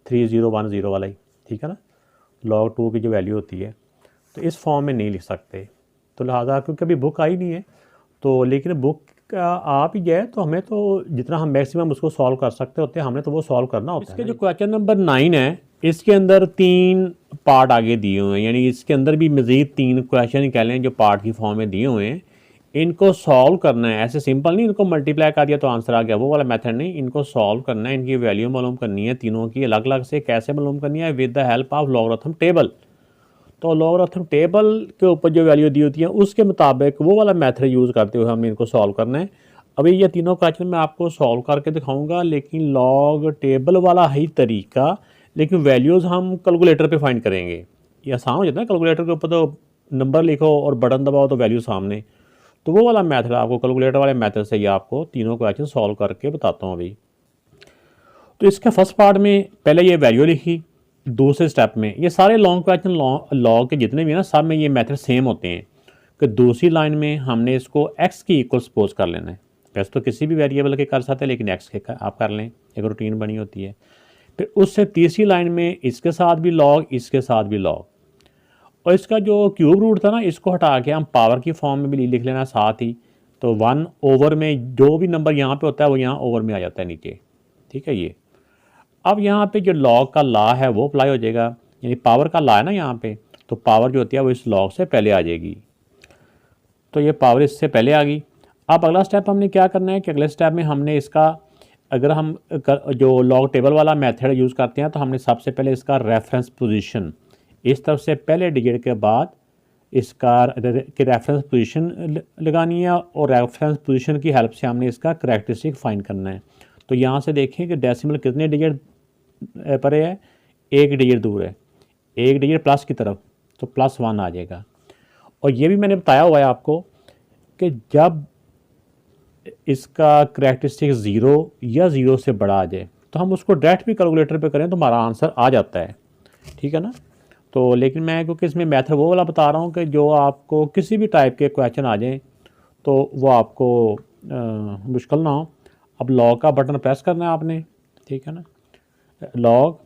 Speaker 1: 3010 वाला ही, ठीक है ना। log 2 की जो वैल्यू होती है तो इस फॉर्म में नहीं लिख सकते, तो लिहाजा क्योंकि अभी बुक आई नहीं है तो, लेकिन बुक आप ही जाए तो हमें तो जितना हम मैक्सिमम उसको सॉल्व कर सकते होते हैं हमने तो वो सॉल्व करना होता है। इसके जो क्वेश्चन नंबर 9 है इसके अंदर 3 पार्ट आगे दिए हुए हैं, यानी इसके अंदर भी मज़ीद 3 क्वेश्चन कह लें जो पार्ट की फॉर्म में दिए हुए हैं। इनको सॉल्व करना है, ऐसे सिंपल नहीं इनको मल्टीप्लाई कर दिया तो आंसर आ गया, वो वाला मेथड नहीं। इनको सॉल्व करना है, इनकी वैल्यू मालूम करनी है, तीनों की अलग अलग से कैसे मालूम करनी है, with the help of logarithm table. तो लॉगरिथम टेबल के ऊपर जो वैल्यू दी होती है उसके मुताबिक वो वाला मेथड यूज़ करते हुए हमें इनको सॉल्व करना है। अभी ये तीनों क्वेश्चन मैं आपको सॉल्व करके दिखाऊंगा, लेकिन लॉग टेबल वाला ही तरीका, लेकिन वैल्यूज़ हम कैलकुलेटर पे फाइंड करेंगे। ये आसान हो जाता है, कैलकुलेटर के ऊपर तो नंबर लिखो और बटन दबाओ तो वैल्यू सामने, तो वो वाला मेथड आपको कैलकुलेटर वाले मेथड से ही आपको तीनों क्वेश्चन सॉल्व करके बताता हूँ अभी। तो इसके फर्स्ट पार्ट में पहले ये वैल्यू लिखी, दूसरे स्टेप में ये सारे लॉन्ग क्वेश्चन लॉग के जितने भी हैं ना सब में ये मेथड सेम होते हैं कि दूसरी लाइन में हमने इसको x की इक्वल सपोज कर लेना है। वैसे तो किसी भी वेरिएबल के कर सकते हैं लेकिन x के आप कर लें, एक रूटीन बनी होती है। फिर उससे तीसरी लाइन में इसके साथ भी लॉग, इसके साथ भी लॉग, और इसका जो क्यूब रूट था ना इसको हटा के हम पावर की फॉर्म में भी लिख लेना साथ ही। तो 1 ओवर में जो भी नंबर यहाँ पे होता है वो यहाँ ओवर में आ जाता है नीचे, ठीक है। ये अब यहाँ पे जो लॉग का लॉ है वो अप्लाई हो जाएगा, यानी पावर का लॉ है ना यहाँ पे, तो पावर जो होती है वो इस लॉग से पहले आ जाएगी। तो ये पावर इससे पहले आ गई। अब अगला स्टेप हमने क्या करना है कि अगले स्टेप में हमने इसका अगर हम जो लॉग टेबल वाला मेथड यूज़ करते हैं तो हमने सबसे पहले इसका रेफरेंस पोजीशन इस तरफ से पहले डिजिट के बाद इसका रेफरेंस पोजीशन लगानी है और रेफरेंस पोजीशन की हेल्प से हमने इसका करैक्टरिस्टिक फाइंड करना है। तो यहाँ से देखें कि डेसिमल कितने डिजिट परे है, एक डिजिट दूर है, एक डिजिट प्लस की तरफ, तो +1 आ जाएगा। और ये भी मैंने बताया हुआ है आपको कि जब इसका करैक्टरिस्टिक 0 या 0 से बड़ा आ जाए तो हम उसको डायरेक्ट भी कैलकुलेटर पे करें तो हमारा आंसर आ जाता है, ठीक है ना। तो लेकिन मैं क्योंकि इसमें मेथड वो वाला बता रहा हूँ कि जो आपको किसी भी टाइप के क्वेश्चन आ जाएँ तो वो आपको मुश्किल ना हो। अब लॉग का बटन प्रेस करना है आपने, ठीक है ना। लॉग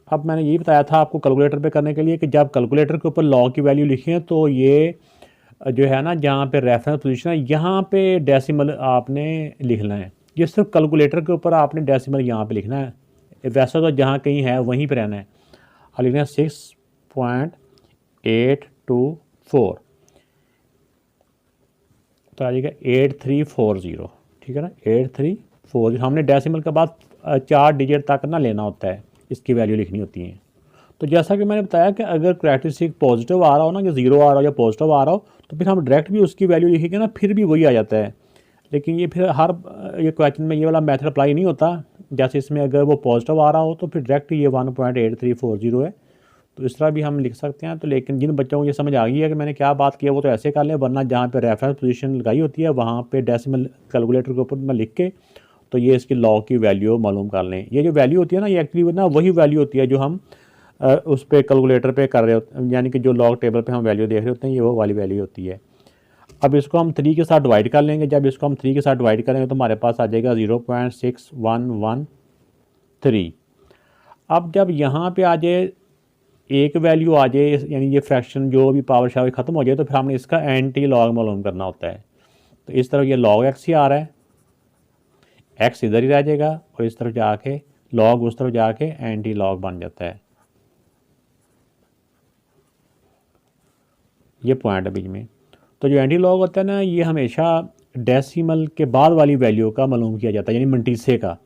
Speaker 1: अब मैंने यही बताया था आपको कैलकुलेटर पे करने के लिए कि जब कैलकुलेटर के ऊपर लॉग की वैल्यू लिखें तो ये जो है ना जहाँ पे रेफरेंस पोजीशन है यहाँ पे डेसिमल आपने लिखना है। ये सिर्फ कैलकुलेटर के ऊपर आपने डेसिमल यहाँ पे लिखना है, वैसे तो जहाँ कहीं है वहीं पे रहना है। और लिखना है 6.824 तो आ जाएगा 8340, ठीक है ना। 8340 हमने डेसिमल के बाद 4 डिजिट तक ना लेना होता है, इसकी वैल्यू लिखनी होती है। तो जैसा कि मैंने बताया कि अगर करैक्टरिस्टिक पॉजिटिव आ रहा हो ना, या 0 आ रहा हो या पॉजिटिव आ रहा हो, तो फिर हम डायरेक्ट भी उसकी वैल्यू लिखेंगे ना, फिर भी वही आ जाता है। लेकिन ये फिर हर ये क्वेश्चन में ये वाला मेथड अप्लाई नहीं होता। जैसे इसमें अगर वो पॉजिटिव आ रहा हो तो फिर डायरेक्ट ये 1.8340 है, तो इस तरह भी हम लिख सकते हैं। तो लेकिन जिन बच्चों को ये समझ आ गई है कि मैंने क्या बात की है वो तो ऐसे कर लें, वरना जहाँ पे रेफरेंस पोजीशन लगाई होती है वहाँ पे डेसिमल कैलकुलेटर के ऊपर में लिख के तो ये इसकी लॉग की वैल्यू मालूम कर लें। ये जो वैल्यू होती है ना, ये एक्चुअली ना वही वैल्यू होती है जो हम उस पर कैलकुलेटर पे कर रहे होते हैं, यानी कि जो लॉग टेबल पे हम वैल्यू देख रहे होते हैं ये वो वाली वैल्यू होती है। अब इसको हम 3 के साथ डिवाइड कर लेंगे। जब इसको हम 3 के साथ डिवाइड करेंगे तो हमारे पास आ जाएगा 0.6113। अब जब यहाँ पे आ जाए एक वैल्यू आ जाए, यानी ये फ्रैक्शन जो भी पावर शावर ख़त्म हो जाए, तो फिर हमने इसका एंटी लॉग मालूम करना होता है। तो इस तरफ ये लॉग एक्स ही आ रहा है, एक्स इधर ही रह जाएगा और इस तरफ जाके लॉग उस तरफ जाके एंटी लॉग बन जाता है। ये पॉइंट है बीच में। तो जो एंटी लॉग होता है ना, ये हमेशा डेसिमल के बाद वाली वैल्यू का मालूम किया जाता है, यानी मंटीसे का।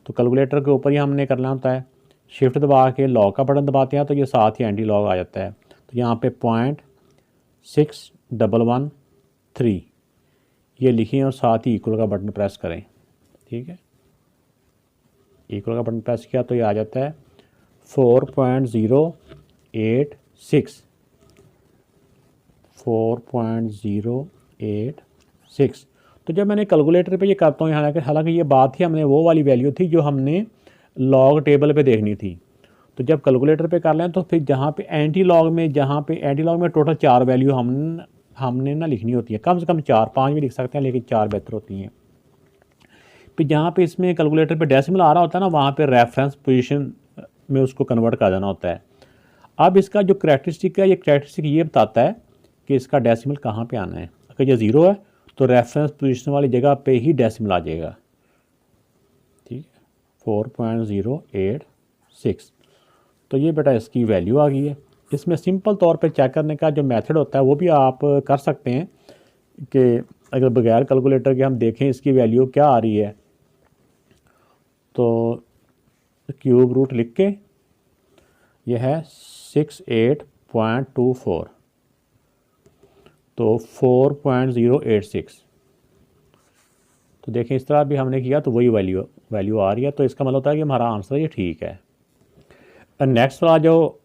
Speaker 1: तो कैलकुलेटर के ऊपर ही हमने करना होता है, शिफ्ट दबा के लॉग का बटन दबाते हैं तो ये साथ ही एंटी लॉग आ जाता है। तो यहाँ पे 0.6113 ये लिखें और साथ ही इक्वल का बटन प्रेस करें, ठीक है। इक्वल का बटन प्रेस किया तो ये आ जाता है 4.086 4.086। तो जब मैंने कैलकुलेटर पे ये करता हूँ, हालांकि ये बात ही हमने वो वाली वैल्यू थी जो हमने लॉग टेबल पे देखनी थी। तो जब कैलकुलेटर पे कर लें तो फिर जहाँ पे एंटी लॉग में टोटल 4 वैल्यू हमने ना लिखनी होती है, कम से कम 4-5 भी लिख सकते हैं लेकिन 4 बेहतर होती हैं। फिर जहाँ पे इसमें कैलकुलेटर पे डेसिमल आ रहा होता है ना, वहाँ पे रेफरेंस पोजीशन में उसको कन्वर्ट कर देना होता है। अब इसका जो करैक्टरिस्टिक है, ये करैक्टरिस्टिक ये बताता है कि इसका डेसिमल कहाँ पे आना है। अगर ये 0 है तो रेफरेंस पोजीशन वाली जगह पे ही डेसिमल आ जाएगा, ठीक है। 4.086 तो ये बेटा इसकी वैल्यू आ गई है। इसमें सिंपल तौर पे चेक करने का जो मेथड होता है वो भी आप कर सकते हैं कि अगर बगैर कैलकुलेटर के हम देखें इसकी वैल्यू क्या आ रही है, तो क्यूब रूट लिख के ये है 68.24 तो 4.086। तो देखें इस तरह भी हमने किया तो वही वैल्यू आ रही है, तो इसका मतलब होता है कि हमारा आंसर ये ठीक है। नेक्स्ट वाला जो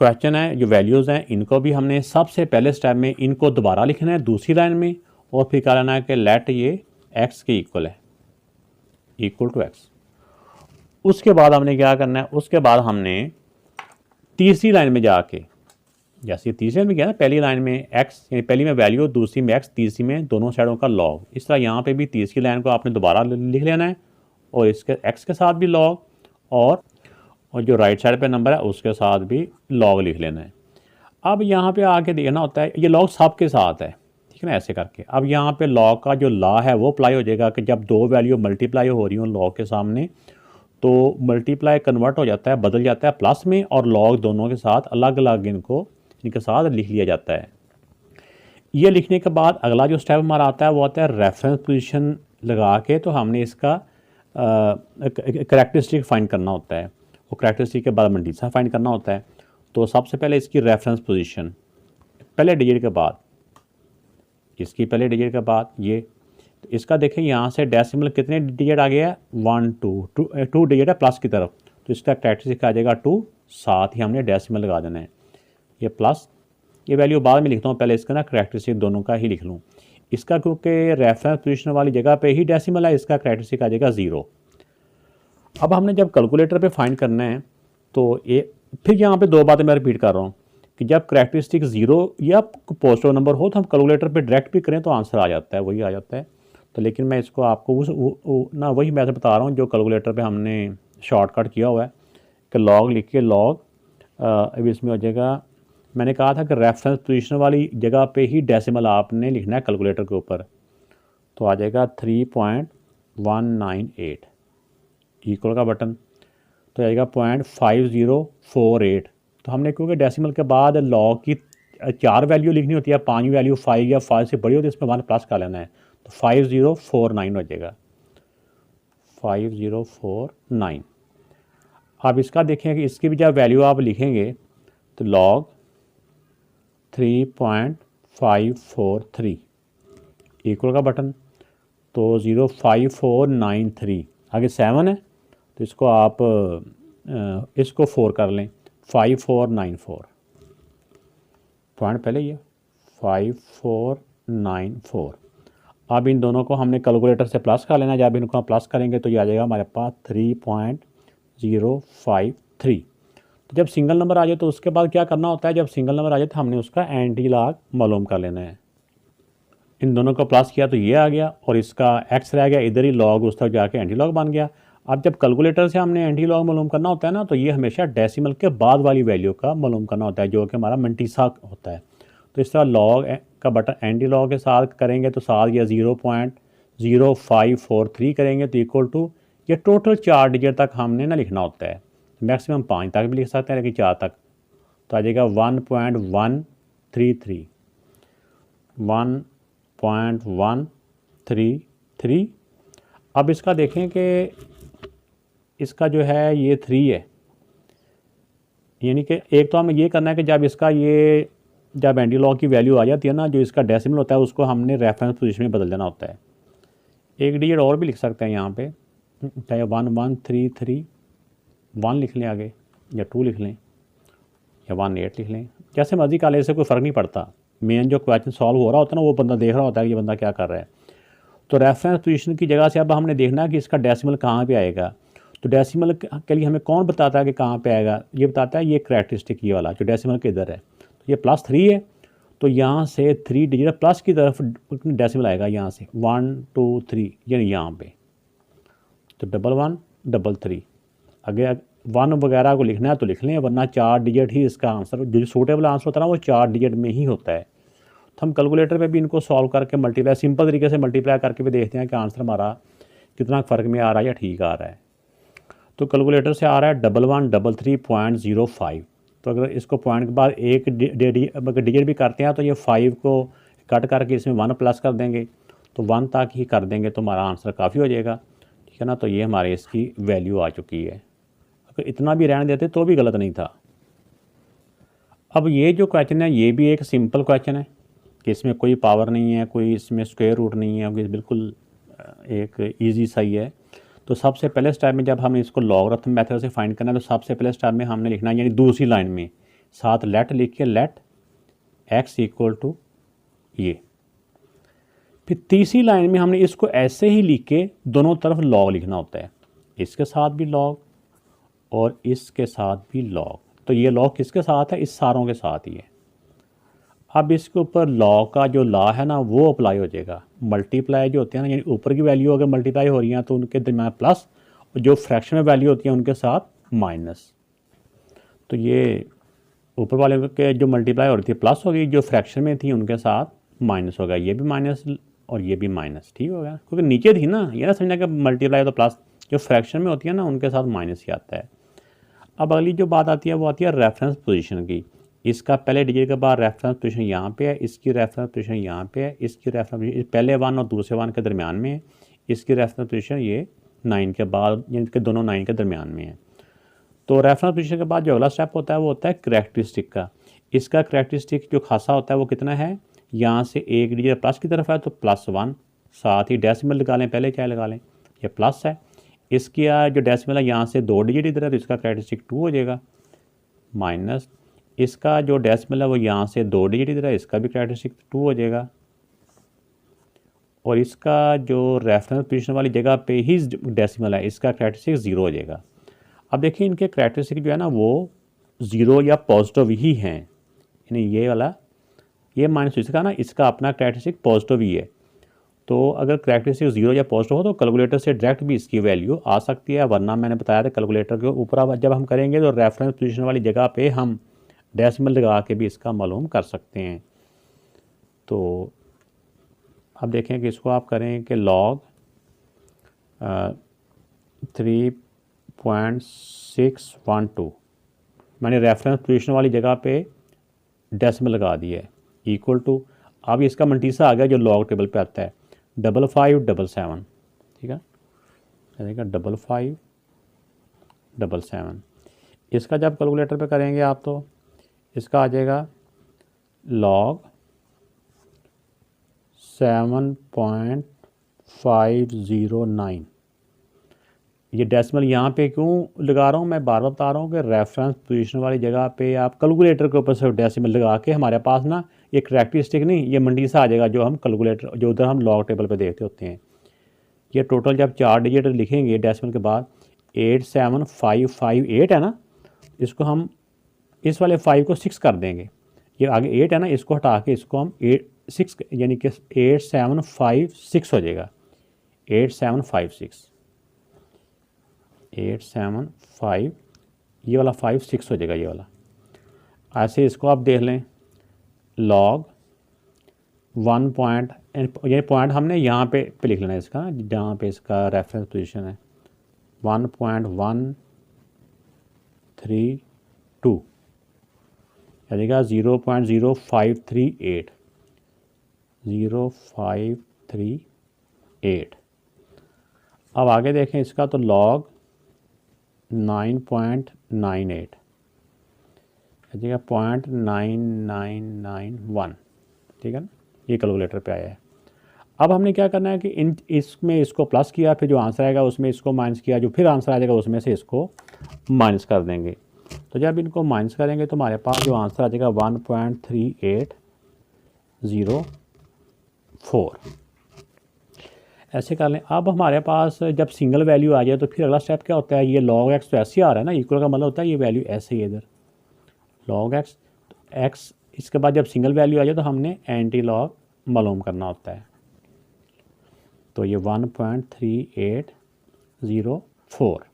Speaker 1: क्वेश्चन है, जो वैल्यूज़ हैं, इनको भी हमने सबसे पहले स्टेप में इनको दोबारा लिखना है दूसरी लाइन में और फिर क्या लेना है कि लेट ये एक्स के इक्वल है, इक्वल टू एक्स। उसके बाद हमने क्या करना है, उसके बाद हमने तीसरी लाइन में जाके, जैसे तीसरी लाइन में क्या है ना, पहली लाइन में एक्स यानी पहली में वैल्यू, दूसरी में एक्स, तीसरी में दोनों साइडों का लॉग। इस तरह यहाँ पे भी तीसरी लाइन को आपने दोबारा लिख लेना है और इसके एक्स के साथ भी लॉग और जो राइट साइड पे नंबर है उसके साथ भी लॉग लिख लेना है। अब यहाँ पे आके देखना होता है, ये लॉग सब के साथ है, ठीक है ना, ऐसे करके। अब यहाँ पे लॉग का जो लॉ है वो अप्लाई हो जाएगा कि जब दो वैल्यू मल्टीप्लाई हो रही हो लॉग के सामने तो मल्टीप्लाई कन्वर्ट हो जाता है, बदल जाता है प्लस में, और लॉग दोनों के साथ अलग अलग इनके साथ लिख लिया जाता है। ये लिखने के बाद अगला जो स्टेप हमारा आता है वो आता है रेफरेंस पोजीशन लगा के, तो हमने इसका करैक्टरिस्टिक फाइंड करना होता है, वो करैक्टरिस्टिक के बाद मंडीसा फाइंड करना होता है। तो सबसे पहले इसकी रेफरेंस पोजीशन पहले डिजिट के बाद, इसकी पहले डिजिट के बाद ये, तो इसका देखें यहाँ से डेसिमल कितने डिजिट आ गया है, 1 2 2 डिजिट है प्लस की तरफ, तो इसका करैक्टरिस्टिक आ जाएगा 2, साथ ही हमने डेसिमल लगा देना है, ये प्लस, ये वैल्यू बाद में लिखता हूँ, पहले इसका ना करैक्टरिस्टिक दोनों का ही लिख लूँ। इसका क्योंकि रेफरेंस पोजीशन वाली जगह पे ही डेसिमल है, इसका करैक्टरिस्टिक आ जाएगा 0। अब हमने जब कैलकुलेटर पे फाइंड करना है तो ये फिर यहाँ पे दो बातें मैं रिपीट कर रहा हूँ कि जब करैक्टरिस्टिक 0 या पॉजिटिव नंबर हो तो हम कैलकुलेटर पे डायरेक्ट भी करें तो आंसर आ जाता है, वही आ जाता है। तो लेकिन मैं इसको आपको वही मैथड बता रहा हूँ जो कैलकुलेटर पे हमने शॉर्टकट किया हुआ है कि लॉग लिख के लॉग, अब इसमें हो जाएगा, मैंने कहा था कि रेफरेंस पोजीशन वाली जगह पे ही डेसिमल आपने लिखना है कैलकुलेटर के ऊपर, तो आ जाएगा 3.198 इक्वल का बटन, तो आएगा 0.5048। तो हमने क्योंकि डेसिमल के बाद लॉग की 4 वैल्यू लिखनी होती है, 5 वैल्यू 5 या 5 से बड़ी होती है, इसमें 1 प्लस कर लेना है, तो 5049 हो जाएगा 5049। अब इसका देखें कि इसकी भी जब वैल्यू आप लिखेंगे तो लॉग 3.543 इक्वल का बटन, तो 05493, आगे 7 है तो इसको आप इसको 4 कर लें, 5494 पॉइंट पहले ये 5494। अब इन दोनों को हमने कैलकुलेटर से प्लस कर लेना, जब इनको हम प्लस करेंगे तो ये आ जाएगा हमारे पास 3.053। तो जब सिंगल नंबर आ जाए तो उसके बाद क्या करना होता है, जब सिंगल नंबर आ जाए तो हमने उसका एंटी लॉग मालूम कर लेना है। इन दोनों को प्लस किया तो ये आ गया और इसका एक्स रह गया, इधर ही लॉग उस तक जाके एंटी लॉग बन गया। अब जब कैलकुलेटर से हमने एंटी लॉग मालूम करना होता है ना, तो ये हमेशा डेसिमल के बाद वाली वैल्यू का मालूम करना होता है जो कि हमारा मंटीसा होता है। तो इस तरह लॉग का बटन एंटी लॉग के साथ करेंगे तो साथ या 0.0543 करेंगे तो इक्वल टू, ये टोटल 4 डिजिट तक हमने ना लिखना होता है, मैक्सिमम 5 तक भी लिख सकते हैं लेकिन 4 तक, तो आ जाएगा 1.133 1.133। अब इसका देखें कि इसका जो है ये 3 है, यानी कि एक तो हमें ये करना है कि जब इसका ये जब एंटी लॉग की वैल्यू आ जाती है ना, जो इसका डेसिमल होता है उसको हमने रेफरेंस पोजीशन में बदल देना होता है। एक डिजिट और भी लिख सकते हैं यहाँ पे, चाहे 1133 1 लिख लें आगे, या 2 लिख लें, या 18 लिख लें, जैसे मर्जी का ले, से कोई फ़र्क नहीं पड़ता। मेन जो क्वेश्चन सॉल्व हो रहा होता है ना, वो बंदा देख रहा होता है कि ये बंदा क्या कर रहा है। तो रेफरेंस पोजीशन की जगह से अब हमने देखना है कि इसका डेसिमल कहाँ पे आएगा। तो डेसिमल के लिए हमें कौन बताता है कि कहाँ पे आएगा, ये बताता है ये करैक्टरिस्टिक ये वाला जो डेसिमल के इधर है, तो ये +3 है, तो यहाँ से 3 डिजिट प्लस की तरफ डेसिमल आएगा, यहाँ से 1 2 3 यानी यहाँ पे, तो 11 33 आगे 1 वगैरह को लिखना है तो लिख लें, वरना 4 डिजिट ही इसका आंसर, जो सूटेबल आंसर होता है ना वो 4 डिजिट में ही होता है। तो हम कैलकुलेटर पे भी इनको सॉल्व करके मल्टीप्लाई, सिंपल तरीके से मल्टीप्लाई करके भी देखते हैं कि आंसर हमारा कितना फ़र्क में आ रहा है या ठीक आ रहा है। तो कैलकुलेटर से आ रहा है 1133.05, तो अगर इसको पॉइंट के बाद एक डिजिट भी करते हैं तो ये 5 को कट करके इसमें 1 प्लस कर देंगे, तो 1 तक ही कर देंगे तो हमारा आंसर काफ़ी हो जाएगा, ठीक है ना। तो ये हमारे इसकी वैल्यू आ चुकी है, अगर इतना भी रहने देते तो भी गलत नहीं था। अब ये जो क्वेश्चन है ये भी एक सिंपल क्वेश्चन है कि इसमें कोई पावर नहीं है, कोई इसमें स्क्वायर रूट नहीं है, बिल्कुल एक ईजी सा ही है। तो सबसे पहले स्टेप में जब हमें इसको लॉगरिथम मेथड से फाइंड करना है तो सबसे पहले स्टेप में हमने लिखना है, यानी दूसरी लाइन में साथ लेट लिख के लेट x इक्वल टू ये। फिर तीसरी लाइन में हमने इसको ऐसे ही लिख के दोनों तरफ लॉग लिखना होता है, इसके साथ भी लॉग और इसके साथ भी लॉग। तो ये लॉग किसके साथ है, इस सारों के साथ ही है। अब इसके ऊपर लॉग का जो लॉ है ना वो अप्लाई हो जाएगा, मल्टीप्लाई जो होते हैं ना, यानी ऊपर की वैल्यू अगर मल्टीप्लाई हो रही हैं तो उनके दरम्यान प्लस, और जो फ्रैक्शन में वैल्यू होती है उनके साथ माइनस। तो ये ऊपर वाले के जो मल्टीप्लाई हो रही थी प्लस होगी, जो फ्रैक्शन में थी उनके साथ माइनस होगा, ये भी माइनस और ये भी माइनस, ठीक होगा, क्योंकि नीचे थी ना, ये ना समझना कि मल्टीप्लाई तो प्लस, जो फ्रैक्शन में होती है ना उनके साथ माइनस ही आता है। अब अगली जो बात आती है वो आती है रेफरेंस पोजीशन की। इसका पहले डिजिट के बाद रेफरेंस पोजीशन यहाँ पे है, इसकी रेफरेंस पोजीशन यहाँ पे है, इसकी रेफरेंस पोजीशन पहले 1 और दूसरे 1 के दरमियान में है, इसकी रेफरेंस पोजीशन ये 9 के बाद, यानी कि दोनों 9 के दरमियान में है। तो रेफरेंस पोजीशन के बाद जो अगला स्टेप होता है वो होता है करैक्टरिस्टिक का। इसका करैक्टरिस्टिक जो खासा होता है वो कितना है, यहाँ से एक डिजिट प्लस की तरफ है तो +1, साथ ही डेसिमल लगा लें, पहले क्या लगा लें, ये प्लस है। इसकी जो डेसिमल है यहाँ से 2 डिजिट इधर है तो इसका करैक्टरिस्टिक 2 हो जाएगा, माइनस इसका जो डेसिमल है वो यहाँ से 2 डिजिट इधर है, इसका भी करैक्टरिस्टिक 2 हो जाएगा, और इसका जो रेफरेंस पोजीशन वाली जगह पे ही डेसिमल है इसका करैक्टरिस्टिक 0 हो जाएगा। अब देखिए इनके करैक्टरिस्टिक जो है ना वो 0 या पॉजिटिव ही हैं, यानी ये वाला, ये माइनस इसका ना, इसका अपना करैक्टरिस्टिक पॉजिटिव ही है। तो अगर करैक्टरिस्टिक 0 या पॉजिटिव हो तो कैलकुलेटर से डायरेक्ट भी इसकी वैल्यू आ सकती है, वरना मैंने बताया था कैलकुलेटर के ऊपर जब हम करेंगे तो रेफरेंस पोजीशन वाली जगह पे हम डेसिमल लगा के भी इसका मालूम कर सकते हैं। तो अब देखें कि इसको आप करें कि लॉग 3.612 मैंने रेफरेंस पोजीशन वाली जगह पे डेसिमल लगा दिया है, इक्वल टू, अब इसका मंटीसा आ गया जो लॉग टेबल पे आता है 5577, ठीक है, देखिएगा 5577। इसका जब कैलकुलेटर पे करेंगे आप तो इसका आ जाएगा लॉग 7.509। ये डेसिमल यहाँ पे क्यों लगा रहा हूँ, मैं बार बार बता रहा हूँ कि रेफरेंस पोजीशन वाली जगह पे आप कैलकुलेटर के ऊपर सिर्फ डेसिमल लगा के, हमारे पास ना ये करैक्टरिस्टिक नहीं, ये मंडीसा आ जाएगा जो हम कैलकुलेटर, जो उधर हम लॉग टेबल पे देखते होते हैं। ये टोटल जब 4 डिजिट लिखेंगे डेसिमल के बाद 87558 है ना, इसको हम इस वाले 5 को 6 कर देंगे, ये आगे 8 है ना, इसको हटा के इसको हम 6 यानी कि 8756 हो जाएगा, 8756 ये वाला 56 हो जाएगा, ये वाला। ऐसे इसको आप देख लें लॉग 1 पॉइंट, ये पॉइंट हमने यहाँ पे लिख लेना है इसका, जहाँ पे इसका रेफरेंस पोजीशन है 1.1332 यानी 0.0538। अब आगे देखें इसका तो लॉग 9.98 देखिएगा 0.9991, ठीक है ना, ये कैलकुलेटर पे आया है। अब हमने क्या करना है कि इसमें इसको प्लस किया, फिर जो आंसर आएगा उसमें इसको माइनस किया, जो फिर आंसर आ जाएगा उसमें से इसको माइनस कर देंगे। तो जब इनको माइनस करेंगे तो हमारे पास जो आंसर आ जाएगा 1.3804, ऐसे कर लें। अब हमारे पास जब सिंगल वैल्यू आ जाए तो फिर अगला स्टेप क्या होता है, ये लॉग एक्स तो ऐसे आ रहा है ना, इक्वल का मतलब होता है ये वैल्यू ऐसे ही इधर लॉग एक्स, एक्स, इसके बाद जब सिंगल वैल्यू आ जाए तो हमने एंटी लॉग मालूम करना होता है। तो ये 1.3804।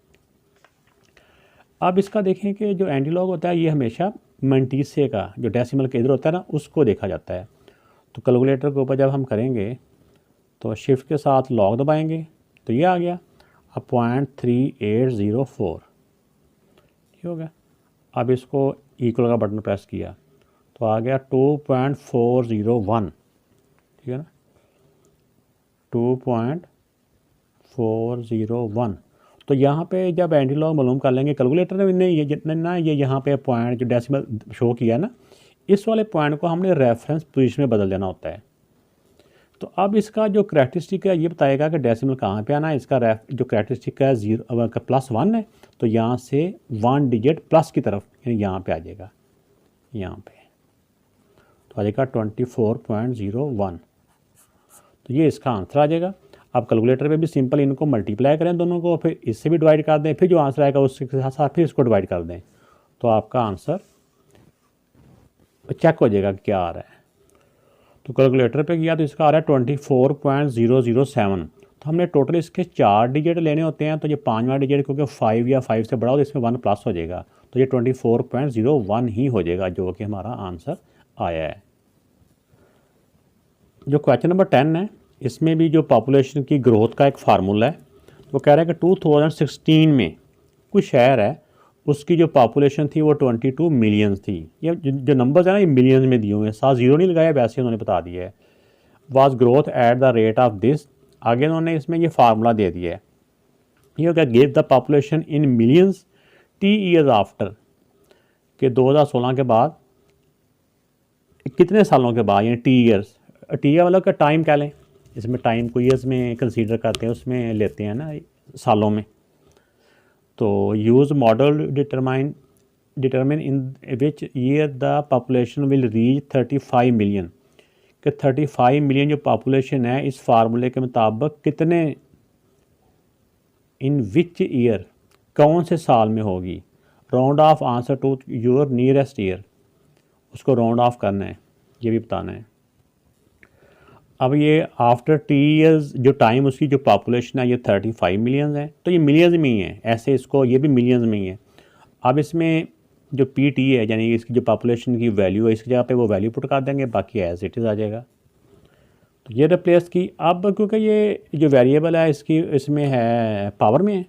Speaker 1: अब इसका देखें कि जो एंटी लॉग होता है ये हमेशा मंटीसे का जो डेसिमल के इधर होता है ना उसको देखा जाता है। तो कैलकुलेटर के ऊपर जब हम करेंगे तो शिफ्ट के साथ लॉग दबाएंगे तो ये आ गया, अब 0.3804 ठीक हो गया। अब इसको इक्वल का बटन प्रेस किया तो आ गया 2.401, ठीक है ना, 2.401। तो यहाँ पे जब एंटी लॉग मालूम कर लेंगे कैलकुलेटर ने ये जितने ना, ये यहाँ पे पॉइंट जो डेसिमल शो किया ना, इस वाले पॉइंट को हमने रेफरेंस पोजीशन में बदल देना होता है। तो अब इसका जो करैक्टरिस्टिक है ये बताएगा कि डेसिमल कहाँ पे आना है। इसका जो करैक्टरिस्टिक है +1 है तो यहाँ से 1 डिजिट प्लस की तरफ यानी यहाँ पे आ जाएगा, यहाँ पे तो आ जाएगा 24.01। तो ये इसका आंसर आ जाएगा। अब कैलकुलेटर पे भी सिंपल इनको मल्टीप्लाई करें दोनों को, फिर इससे भी डिवाइड कर दें, फिर जो आंसर आएगा उसके साथ साथ फिर इसको डिवाइड कर दें तो आपका आंसर चेक हो जाएगा कि क्या आ रहा है। तो कैलकुलेटर पे किया तो इसका आ रहा है 24.007। तो हमने टोटल इसके 4 डिजिट लेने होते हैं, तो ये 5वां डिजिट क्योंकि 5 या 5 से बड़ा हो तो इसमें 1 प्लस हो जाएगा, तो ये 24.01 ही हो जाएगा जो कि हमारा आंसर आया है। जो क्वेश्चन नंबर 10 है इसमें भी जो पॉपुलेशन की ग्रोथ का एक फार्मूला है। वो कह रहा है कि 2016 में कुछ शहर है उसकी जो पॉपुलेशन थी वो 22 मिलियन थी। ये जो नंबर्स है ना ये मिलियंस में दिए हुए हैं, साथ जीरो नहीं लगाया, वैसे उन्होंने बता दिया है। Was growth at the rate of this, आगे उन्होंने इसमें ये फार्मूला दे दिया है ये हो गया give the population in millions T years after, कि 2016 के बाद कितने सालों के बाद, यानी टी ईयर्स, टी ईयर मतलब का टाइम क्या लें, इसमें टाइम को ईयर्स में कंसीडर करते हैं, उसमें लेते हैं ना सालों में। तो use model determine in which year the population will reach 35 million, कि 35 मिलियन जो पॉपुलेशन है इस फार्मूले के मुताबिक कितने, इन विच ईयर, कौन से साल में होगी। Round off answer to your nearest year, उसको राउंड ऑफ करना है, ये भी बताना है। अब ये आफ्टर टी ईयर्स जो टाइम उसकी जो पॉपुलेशन है ये 35 मिलियन है, तो ये मिलियंस में ही है, ऐसे इसको ये भी मिलियंस में ही है। अब इसमें जो पी टी है यानी इसकी जो पॉपुलेशन की वैल्यू है, इसकी जगह पे वो वैल्यू पुट कर देंगे, बाकी एज इट इज़ आ जाएगा। तो ये रिप्लेस की। अब क्योंकि ये जो वेरिएबल है इसकी इसमें है पावर में है,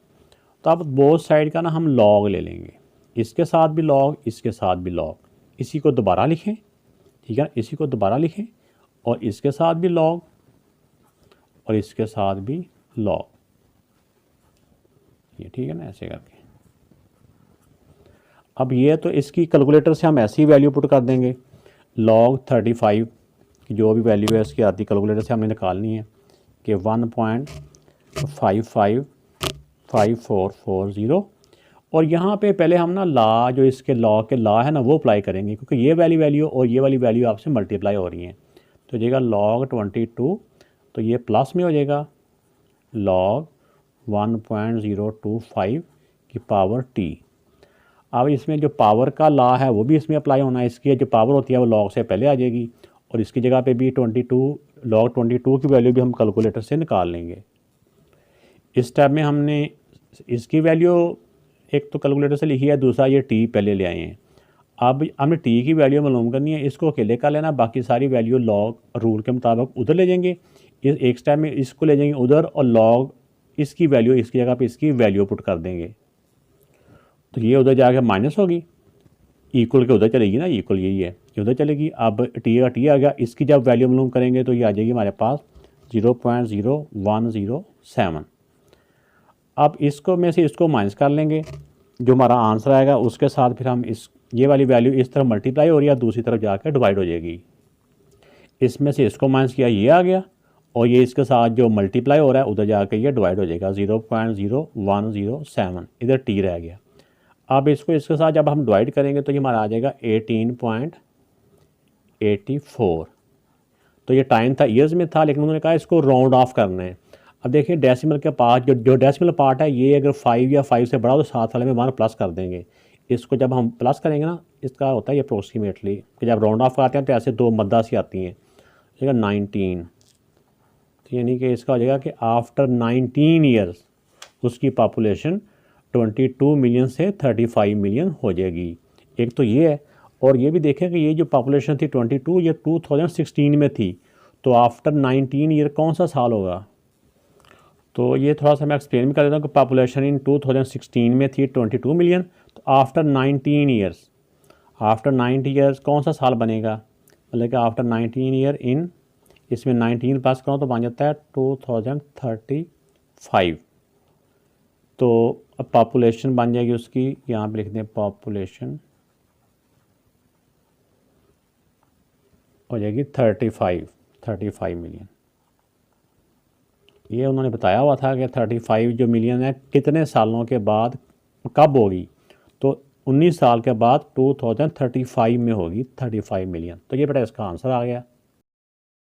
Speaker 1: तो अब बोथ साइड का ना हम लॉग ले लेंगे, इसके साथ भी लॉग, इसके साथ भी लॉग, इसी को दोबारा लिखें, ठीक है, इसी को दोबारा लिखें, और इसके साथ भी लॉग और इसके साथ भी लॉग, ये ठीक है ना, ऐसे करके। अब ये तो इसकी कैलकुलेटर से हम ऐसी वैल्यू पुट कर देंगे, log 35 की जो भी वैल्यू है इसकी आती कैलकुलेटर से हमने निकालनी है कि 1.555440, और यहाँ पे पहले हम ना ला, जो इसके लॉ के ला है ना वो अप्लाई करेंगे, क्योंकि ये वाली वैल्यू और ये वाली वैल्यू आपसे मल्टीप्लाई हो रही हैं। तो जाएगा log 22, तो ये प्लस में हो जाएगा log 1.025 की पावर t। अब इसमें जो पावर का ला है वो भी इसमें अप्लाई होना है, इसकी जो पावर होती है वो log से पहले आ जाएगी, और इसकी जगह पे भी 22 log 22 की वैल्यू भी हम कैलकुलेटर से निकाल लेंगे। इस स्टेप में हमने इसकी वैल्यू एक तो कैलकुलेटर से लिखी है, दूसरा ये टी पहले ले आए हैं। अब हमने टी की वैल्यू मालूम करनी है, इसको अकेले कर लेना, बाकी सारी वैल्यू लॉग रूल के मुताबिक उधर ले जाएंगे, इस एक स्टेप में इसको ले जाएंगे उधर, और लॉग इसकी वैल्यू इसकी जगह पे इसकी वैल्यू पुट कर देंगे। तो ये उधर जाके माइनस होगी, इक्वल के उधर चलेगी ना, इक्वल यही है, ये उधर चलेगी। अब टी का टी आ गया, इसकी जब वैल्यू मालूम करेंगे तो ये आ जाएगी हमारे पास 0.0107। अब इसको में से इसको माइनस कर लेंगे, जो हमारा आंसर आएगा उसके साथ फिर हम इस ये वाली वैल्यू इस तरफ मल्टीप्लाई हो रही है, दूसरी तरफ जाकर डिवाइड हो जाएगी। इसमें से इसको माइनस किया, ये आ गया, और ये इसके साथ जो मल्टीप्लाई हो रहा है उधर जाकर ये डिवाइड हो जाएगा, 0.0107, इधर टी रह गया। अब इसको इसके साथ जब हम डिवाइड करेंगे तो ये हमारा आ जाएगा 18.84। तो ये टाइम था ईयर्स में था, लेकिन उन्होंने कहा इसको राउंड ऑफ करना है। अब देखिए डेसिमल के पास जो डेसिमल पार्ट है ये अगर 5 या 5 से बड़ा तो साथ वाले में 1 प्लस कर देंगे। इसको जब हम प्लस करेंगे ना, इसका होता है ये अप्रोक्सीमेटली कि जब राउंड ऑफ करते हैं तो ऐसे दो मद्दा सी आती हैं, ठीक है 19। तो यानी कि इसका हो जाएगा कि आफ्टर 19 ईयर्स उसकी पॉपुलेशन 22 मिलियन से 35 मिलियन हो जाएगी। एक तो ये है, और ये भी देखें कि ये जो पॉपुलेशन थी 22 ये 2016 में थी, तो आफ्टर 19 ईयर कौन सा साल होगा। तो ये थोड़ा सा मैं एक्सप्लेन भी कर देता हूँ कि पॉपुलेशन इन 2016 में थी 22 मिलियन, तो आफ्टर 19 ईयर्स, आफ्टर 90 ईयर्स कौन सा साल बनेगा, मतलब कि आफ्टर 19 ईयर इन, इसमें 19 प्लस करो तो बन जाता है 2035। तो अब पॉपुलेशन बन जाएगी उसकी, यहाँ पे लिख दें पॉपुलेशन हो जाएगी 35 मिलियन। ये उन्होंने बताया हुआ था कि 35 जो मिलियन है कितने सालों के बाद कब होगी, तो 19 साल के बाद 2035 में होगी 35 मिलियन। तो ये बेटा इसका आंसर आ गया।